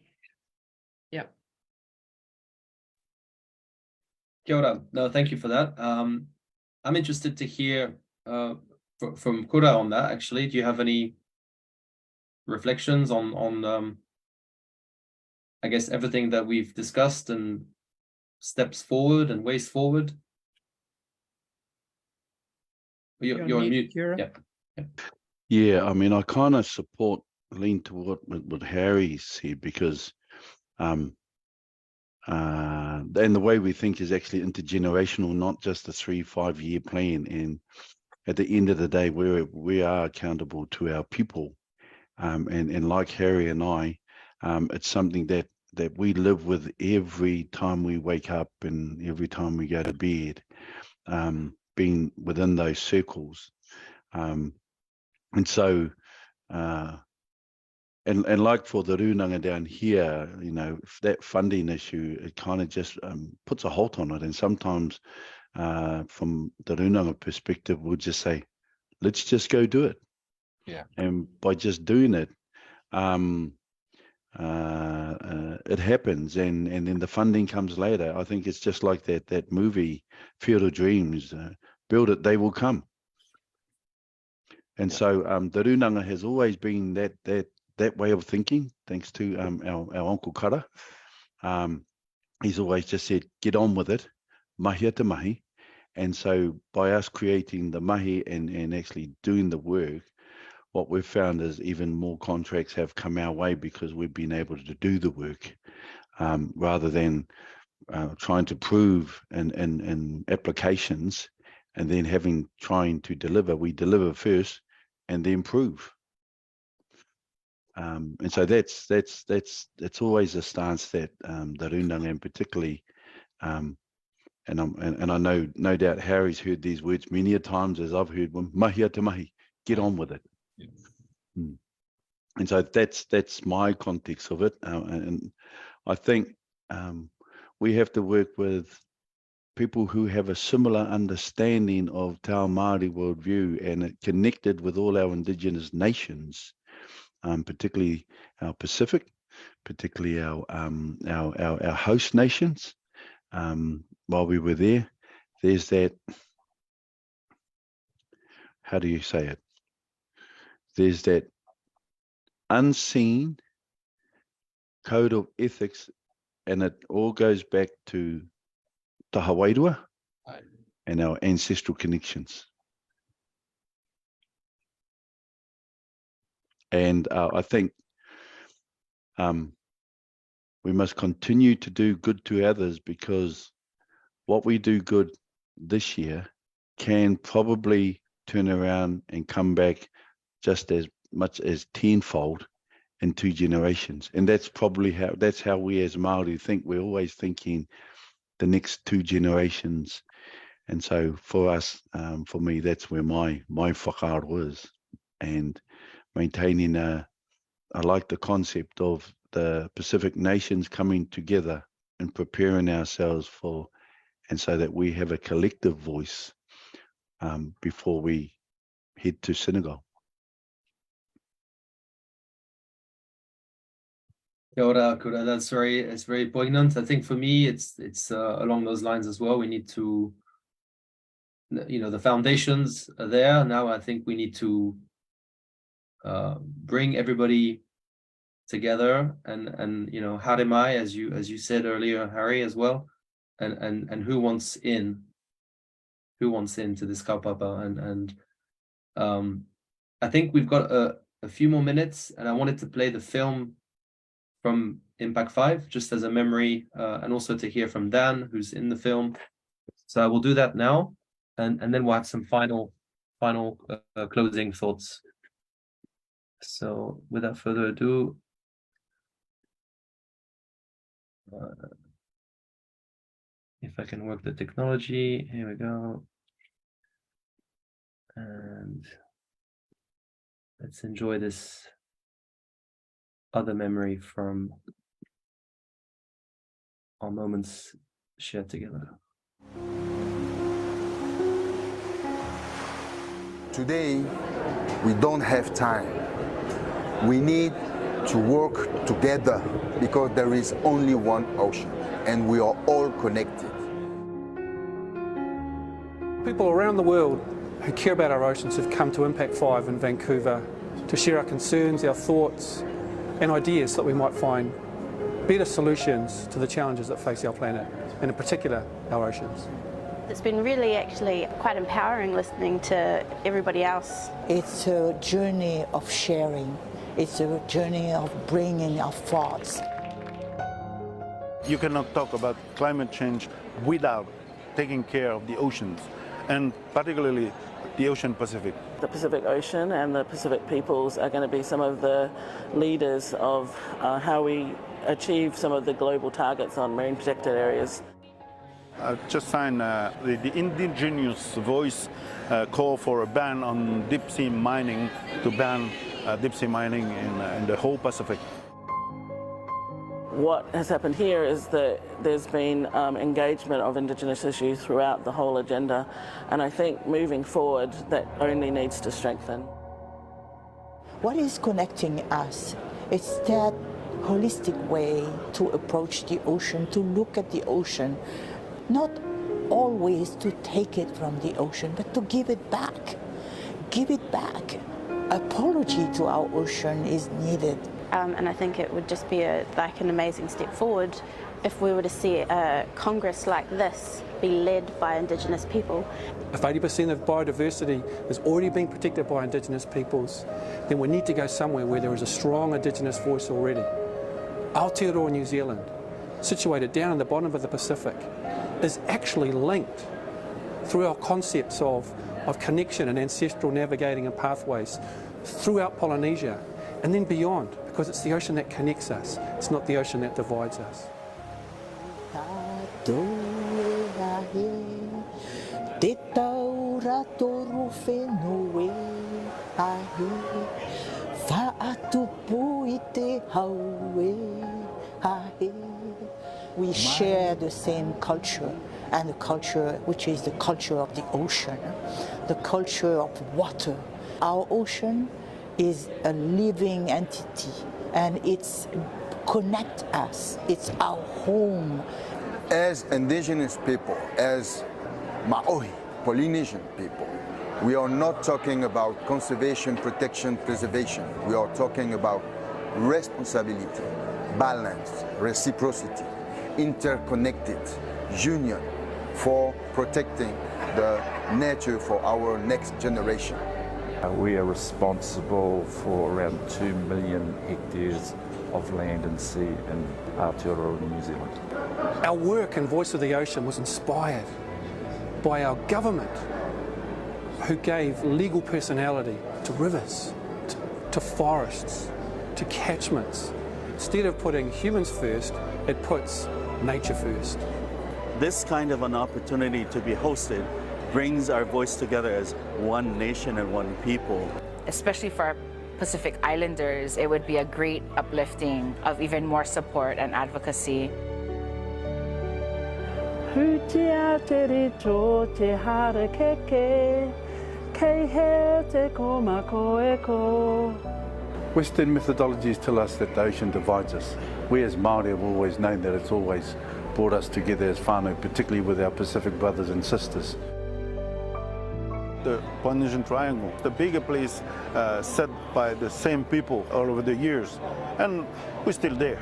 Yeah. Kia ora. No, thank you for that. I'm interested to hear from Kura on that, actually. Do you have any reflections on I guess everything that we've discussed and steps forward and ways forward? You're on mute. Kura. Yeah. Yeah, I mean, I kind of lean toward what Harry said, because and the way we think is actually intergenerational, not just a 3-5 year plan. And at the end of the day, we are accountable to our people, and like Harry and I, it's something that we live with every time we wake up and every time we go to bed, being within those circles. And so, and like for the Rūnanga down here, you know, that funding issue, it kind of just puts a halt on it. And sometimes from the Rūnanga perspective, we'll just say, let's just go do it. Yeah. And by just doing it, it happens, and then the funding comes later. I think it's just like that movie, Field of Dreams, build it, they will come. And so the Rūnanga has always been that way of thinking, thanks to our Uncle Kara. He's always just said, get on with it, mahi te mahi. And so by us creating the mahi and actually doing the work, what we've found is even more contracts have come our way because we've been able to do the work, rather than trying to prove in applications and then trying to deliver. We deliver first and then prove. And so that's always a stance that the Rūnanga, and particularly, and I know no doubt Harry's heard these words many a times, as I've heard them, mahi te mahi, get on with it. Yeah. And so that's my context of it, and I think we have to work with people who have a similar understanding of Te Ao Māori worldview, and it connected with all our Indigenous nations, particularly our Pacific, particularly our host nations. While we were there, there's that, how do you say it? There's that unseen code of ethics, and it all goes back to Te Hawairua and our ancestral connections. And I think we must continue to do good to others, because what we do good this year can probably turn around and come back just as much as tenfold in 2 generations. And that's probably how we as Māori think. We're always thinking the next 2 generations. And so for us, for me, that's where my whakaaro is. And maintaining I like the concept of the Pacific nations coming together and preparing ourselves for, and so that we have a collective voice before we head to Senegal. Kia ora, Kura. It's very poignant. I think for me, it's along those lines as well. We need to, the foundations are there. Now I think we need to bring everybody together, and haremai, as you said earlier, Harry, as well, and who wants in to this kaupapa, and I think we've got a few more minutes, and I wanted to play the film from IMPAC5 just as a memory, and also to hear from Dan, who's in the film. So I will do that now, and then we'll have some final closing thoughts. So without further ado, if I can work the technology, here we go. And let's enjoy this other memory from our moments shared together. Today, we don't have time. We need to work together because there is only one ocean and we are all connected. People around the world who care about our oceans have come to IMPAC5 in Vancouver to share our concerns, our thoughts and ideas so that we might find better solutions to the challenges that face our planet, and in particular our oceans. It's been really actually quite empowering listening to everybody else. It's a journey of sharing. It's a journey of bringing our thoughts. You cannot talk about climate change without taking care of the oceans, and particularly the Ocean Pacific. The Pacific Ocean and the Pacific peoples are going to be some of the leaders of how we achieve some of the global targets on marine protected areas. I just signed the indigenous voice call for a ban on deep sea mining, to ban deep sea mining in the whole Pacific. What has happened here is that there's been engagement of Indigenous issues throughout the whole agenda, and I think moving forward that only needs to strengthen. What is connecting us? It's that holistic way to approach the ocean, to look at the ocean, not always to take it from the ocean, but to give it back. Give it back. Apology to our ocean is needed. And I think it would just be like an amazing step forward if we were to see a Congress like this be led by Indigenous people. If 80% of biodiversity is already being protected by Indigenous peoples, then we need to go somewhere where there is a strong Indigenous voice already. Aotearoa New Zealand, situated down in the bottom of the Pacific, is actually linked through our concepts of connection and ancestral navigating and pathways throughout Polynesia and then beyond, because it's the ocean that connects us, it's not the ocean that divides us. We share the same culture, and the culture which is the culture of the ocean, the culture of water. Our ocean is a living entity, and it's connect us. It's our home. As Indigenous people, as Maori, Polynesian people, we are not talking about conservation, protection, preservation. We are talking about responsibility, balance, reciprocity, interconnected union for protecting the nature for our next generation. We are responsible for around 2 million hectares of land and sea in Aotearoa New Zealand. Our work in Voice of the Ocean was inspired by our government, who gave legal personality to rivers, to forests, to catchments. Instead of putting humans first, it puts nature first. This kind of an opportunity to be hosted brings our voice together as one nation and one people. Especially for Pacific Islanders, it would be a great uplifting of even more support and advocacy. Western methodologies tell us that the ocean divides us. We as Māori have always known that it's always brought us together as whānau, particularly with our Pacific brothers and sisters. The Polynesian Triangle, the bigger place set by the same people all over the years, and we're still there.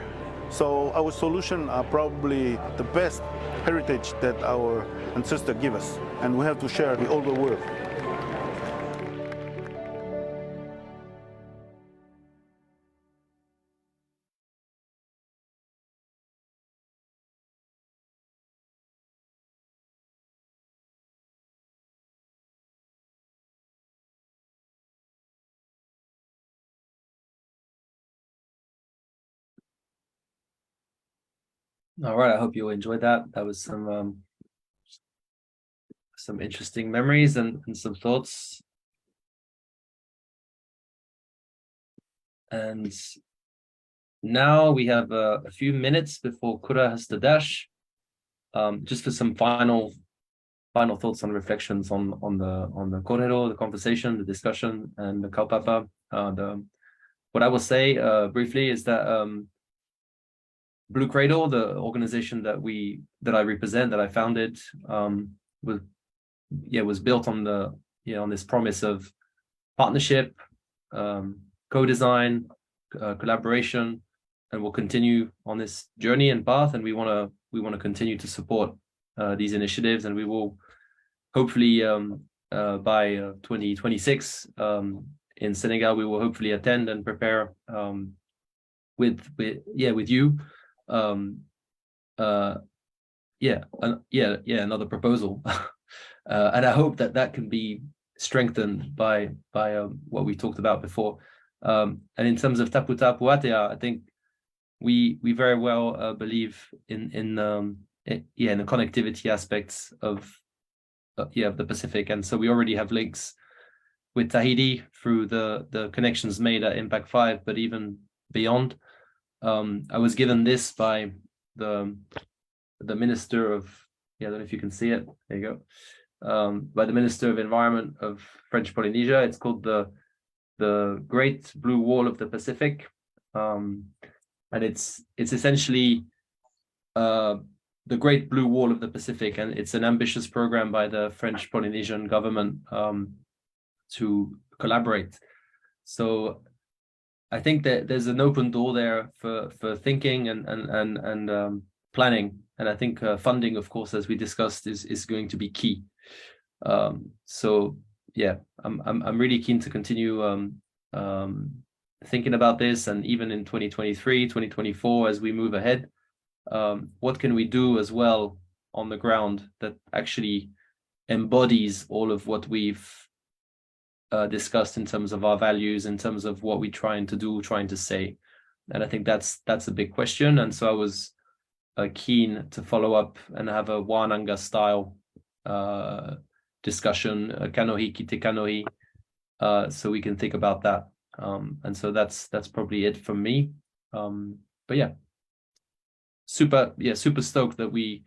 So our solutions are probably the best heritage that our ancestors give us, and we have to share with all the world. All right, I hope you all enjoyed that. That was some interesting memories and some thoughts. And now we have a few minutes before Kura has to dash, just for some final thoughts and reflections on the kōrero, the conversation, the discussion, and the kaupapa. What I will say briefly is that Blue Cradle, the organization that I represent, that I founded, was built on on this promise of partnership, co-design, collaboration, and we'll continue on this journey and path. And we want to continue to support these initiatives, and we will hopefully by 2026 in Senegal, we will hopefully attend and prepare with you another proposal. And I hope that can be strengthened by what we talked about before. And in terms of tapu tapu atea, I think we very well believe in the connectivity aspects of the Pacific, and so we already have links with Tahiti through the connections made at IMPAC5, but even beyond. I was given this by the Minister of, I don't know if you can see it, there you go, by the Minister of Environment of French Polynesia. It's called the Great Blue Wall of the Pacific, and it's essentially the Great Blue Wall of the Pacific, and it's an ambitious program by the French Polynesian government to collaborate. So I think that there's an open door there for thinking and planning, and I think funding, of course, as we discussed, is going to be key. So yeah, I'm really keen to continue thinking about this, and even in 2023, 2024, as we move ahead, what can we do as well on the ground that actually embodies all of what we've discussed in terms of our values, in terms of what we're trying to do, trying to say. And I think that's a big question. And so I was keen to follow up and have a Wānanga style discussion, kanohi ki te kanohi, so we can think about that. And so that's probably it from me. But yeah, super stoked that we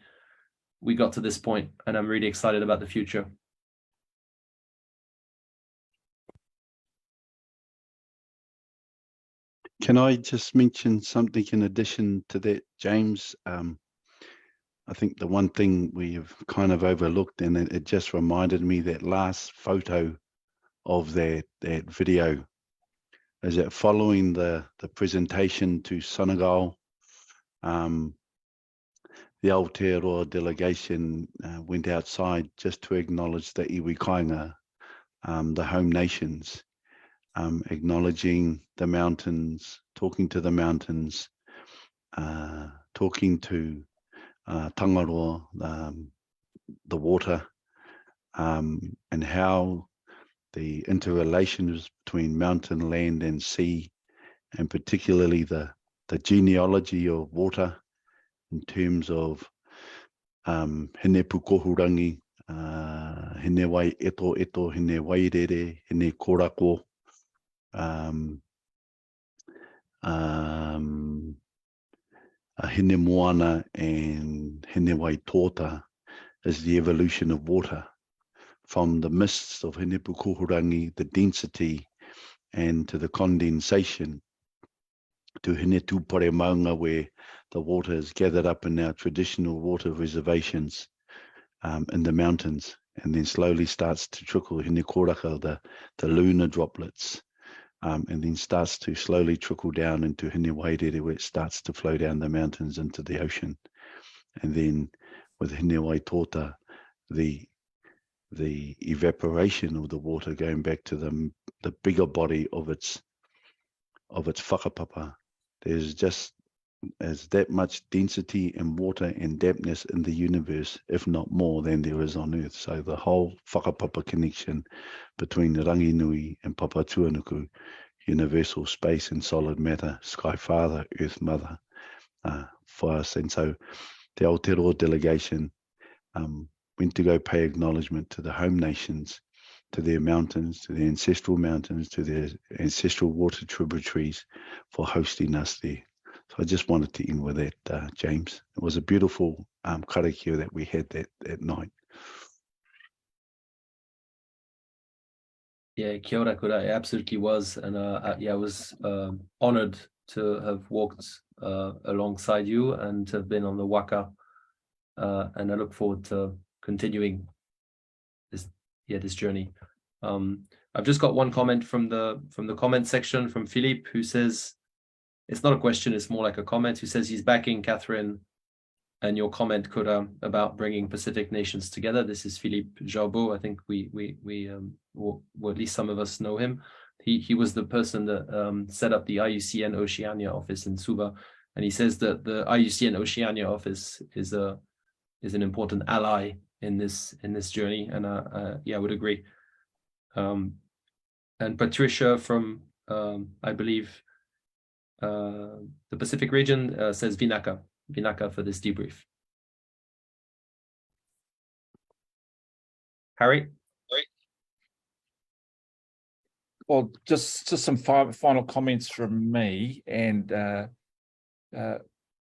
got to this point, and I'm really excited about the future. Can I just mention something in addition to that, James? I think the one thing we have kind of overlooked, and it just reminded me, that last photo of that video, is that following the presentation to Senegal, the Aotearoa delegation went outside just to acknowledge the iwi kainga, the home nations, acknowledging the mountains, talking to the mountains, talking to Tangaroa, the water, and how the interrelations between mountain, land, and sea, and particularly the genealogy of water in terms of hene pukohurangi, hene wai eto, hene wairere, hene korako, hene moana, and hene wai tōta, is the evolution of water from the mists of hene pukohurangi, the density, and to the condensation, to hene tūpare maunga, where the water is gathered up in our traditional water reservations in the mountains, and then slowly starts to trickle hene koraka, the lunar droplets, and then starts to slowly trickle down into hene wairere, where it starts to flow down the mountains into the ocean. And then with hene wai tōta, the evaporation of the water going back to the bigger body of its whakapapa. There's just as that much density and water and dampness in the universe, if not more, than there is on Earth. So the whole whakapapa connection between the Ranginui and Papa Tuanuku, universal space and solid matter, Sky Father, Earth Mother, for us. And so the Aotearoa delegation went to go pay acknowledgement to the home nations to their mountains, to their ancestral mountains, to their ancestral water tributaries for hosting us there. So I just wanted to end with that, James. It was a beautiful karakia that we had that night. Yeah, kia ora, Kura. It absolutely was. And yeah, I was honored to have walked alongside you and to have been on the waka. And I look forward to continuing this journey. I've just got one comment from the comment section from Philippe, who says, it's not a question, it's more like a comment, who says he's backing Katherine and your comment, Kura, about bringing Pacific nations together. This is Philippe Jarbeau. I think or at least some of us know him. He was the person that set up the IUCN Oceania office in Suva, and he says that the IUCN Oceania office is an important ally in this journey, and yeah, I would agree. And Patricia from I believe the Pacific region says Vinaka for this debrief. Harry? Well, just some final comments from me, and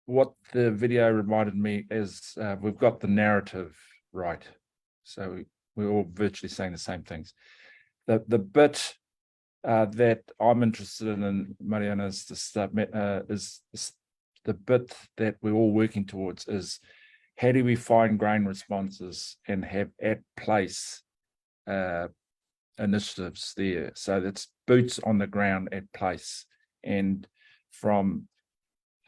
what the video reminded me is we've got the narrative right. So we're all virtually saying the same things. The bit that I'm interested in, Mereana, is the bit that we're all working towards is how do we find grain responses and have at place initiatives there. So that's boots on the ground at place. And from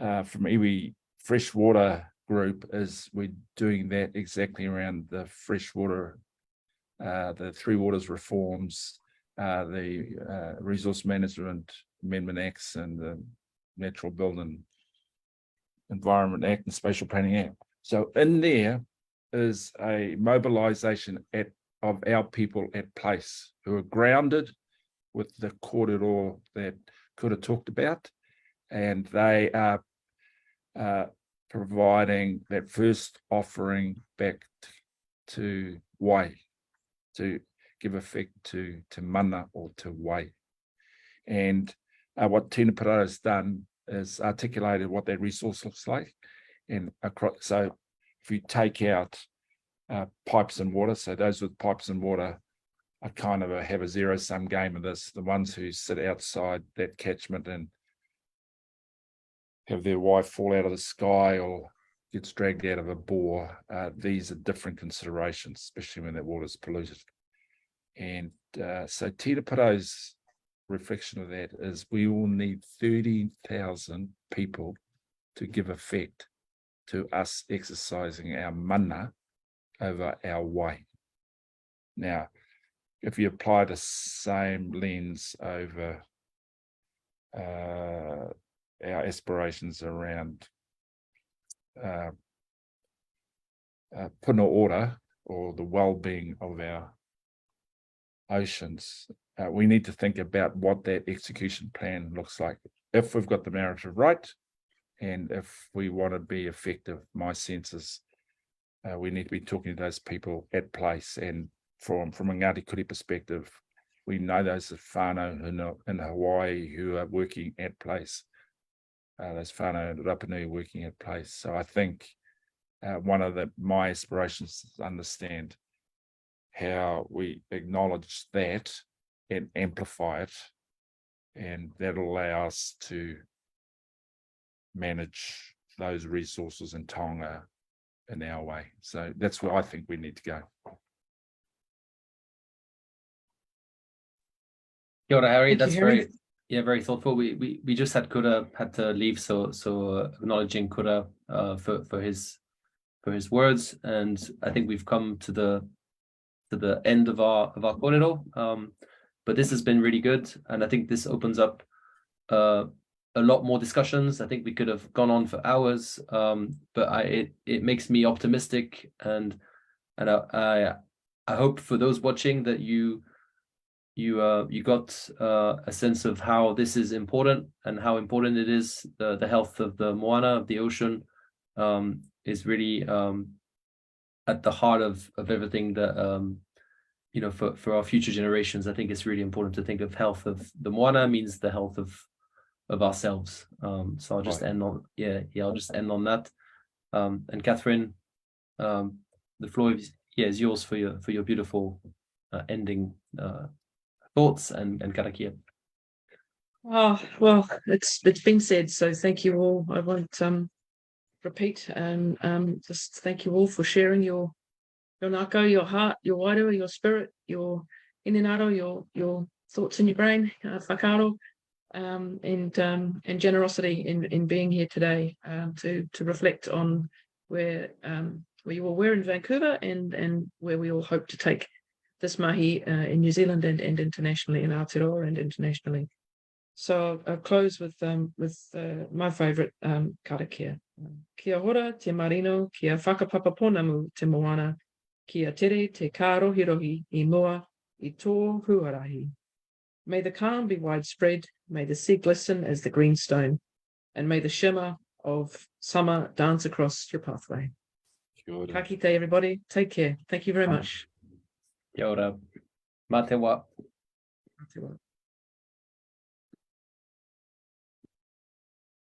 iwi freshwater group is we're doing that exactly around the freshwater, the Three Waters reforms, the Resource Management Amendment Acts, and the Natural Building Environment Act and Spatial Planning Act. So in there is a mobilization of our people at place who are grounded with the kōrero that Kura talked about, and they are providing that first offering back to wai, to give effect to mana or to wai. And what Tina Parara has done is articulated what that resource looks like. And so if you take out pipes and water, so those with pipes and water are kind of have a zero-sum game of this. The ones who sit outside that catchment and have their wife fall out of the sky or gets dragged out of a bore, these are different considerations, especially when that water is polluted. And so Tina Para's reflection of that is we all need 30,000 people to give effect to us exercising our mana over our wai. Now, if you apply the same lens over our aspirations around puna ora, or the well-being of our oceans, we need to think about what that execution plan looks like. If we've got the narrative right, and if we want to be effective, my sense is we need to be talking to those people at place. And from a Ngāti Kuri perspective, we know those whānau in Hawaii who are working at place, those whānau in Rapa Nui working at place. So I think one of my aspirations is to understand how we acknowledge that and amplify it, and that'll allow us to manage those resources in taonga in our way. So that's where I think we need to go. Kia ora, Harry. Thank you, That's Harry. very thoughtful. We just had Kura had to leave, so acknowledging Kura for his words, and I think we've come to the end of our kōrero. But this has been really good, and I think this opens up a lot more discussions. I think we could have gone on for hours, but it makes me optimistic, and I hope for those watching that you got a sense of how this is important and how important it is. The health of the moana, of the ocean, is really at the heart of everything that for our future generations, I think it's really important to think of health of the moana means the health of ourselves. So I'll just end on I'll just end on that. And Katherine, the floor is yours for your beautiful ending thoughts and karakia. Oh, well, it's been said, so thank you all. I won't repeat, and just thank you all for sharing your nako, your heart, your wairua, your spirit, your inenaro, your thoughts in your brain, whakaaro, and generosity in being here today to reflect on where you all were in Vancouver and where we all hope to take this mahi in New Zealand and internationally, in Aotearoa and internationally. So I'll close with my favourite karakia. Kia ora te marino, kia whakapapaponamu te moana, kia tere te kārohirohi I mua I tō huarahi. May the calm be widespread, may the sea glisten as the green stone, and may the shimmer of summer dance across your pathway. Ka kite, everybody. Take care. Thank you very much. Kia ora. Mā te wā. Mā te wā.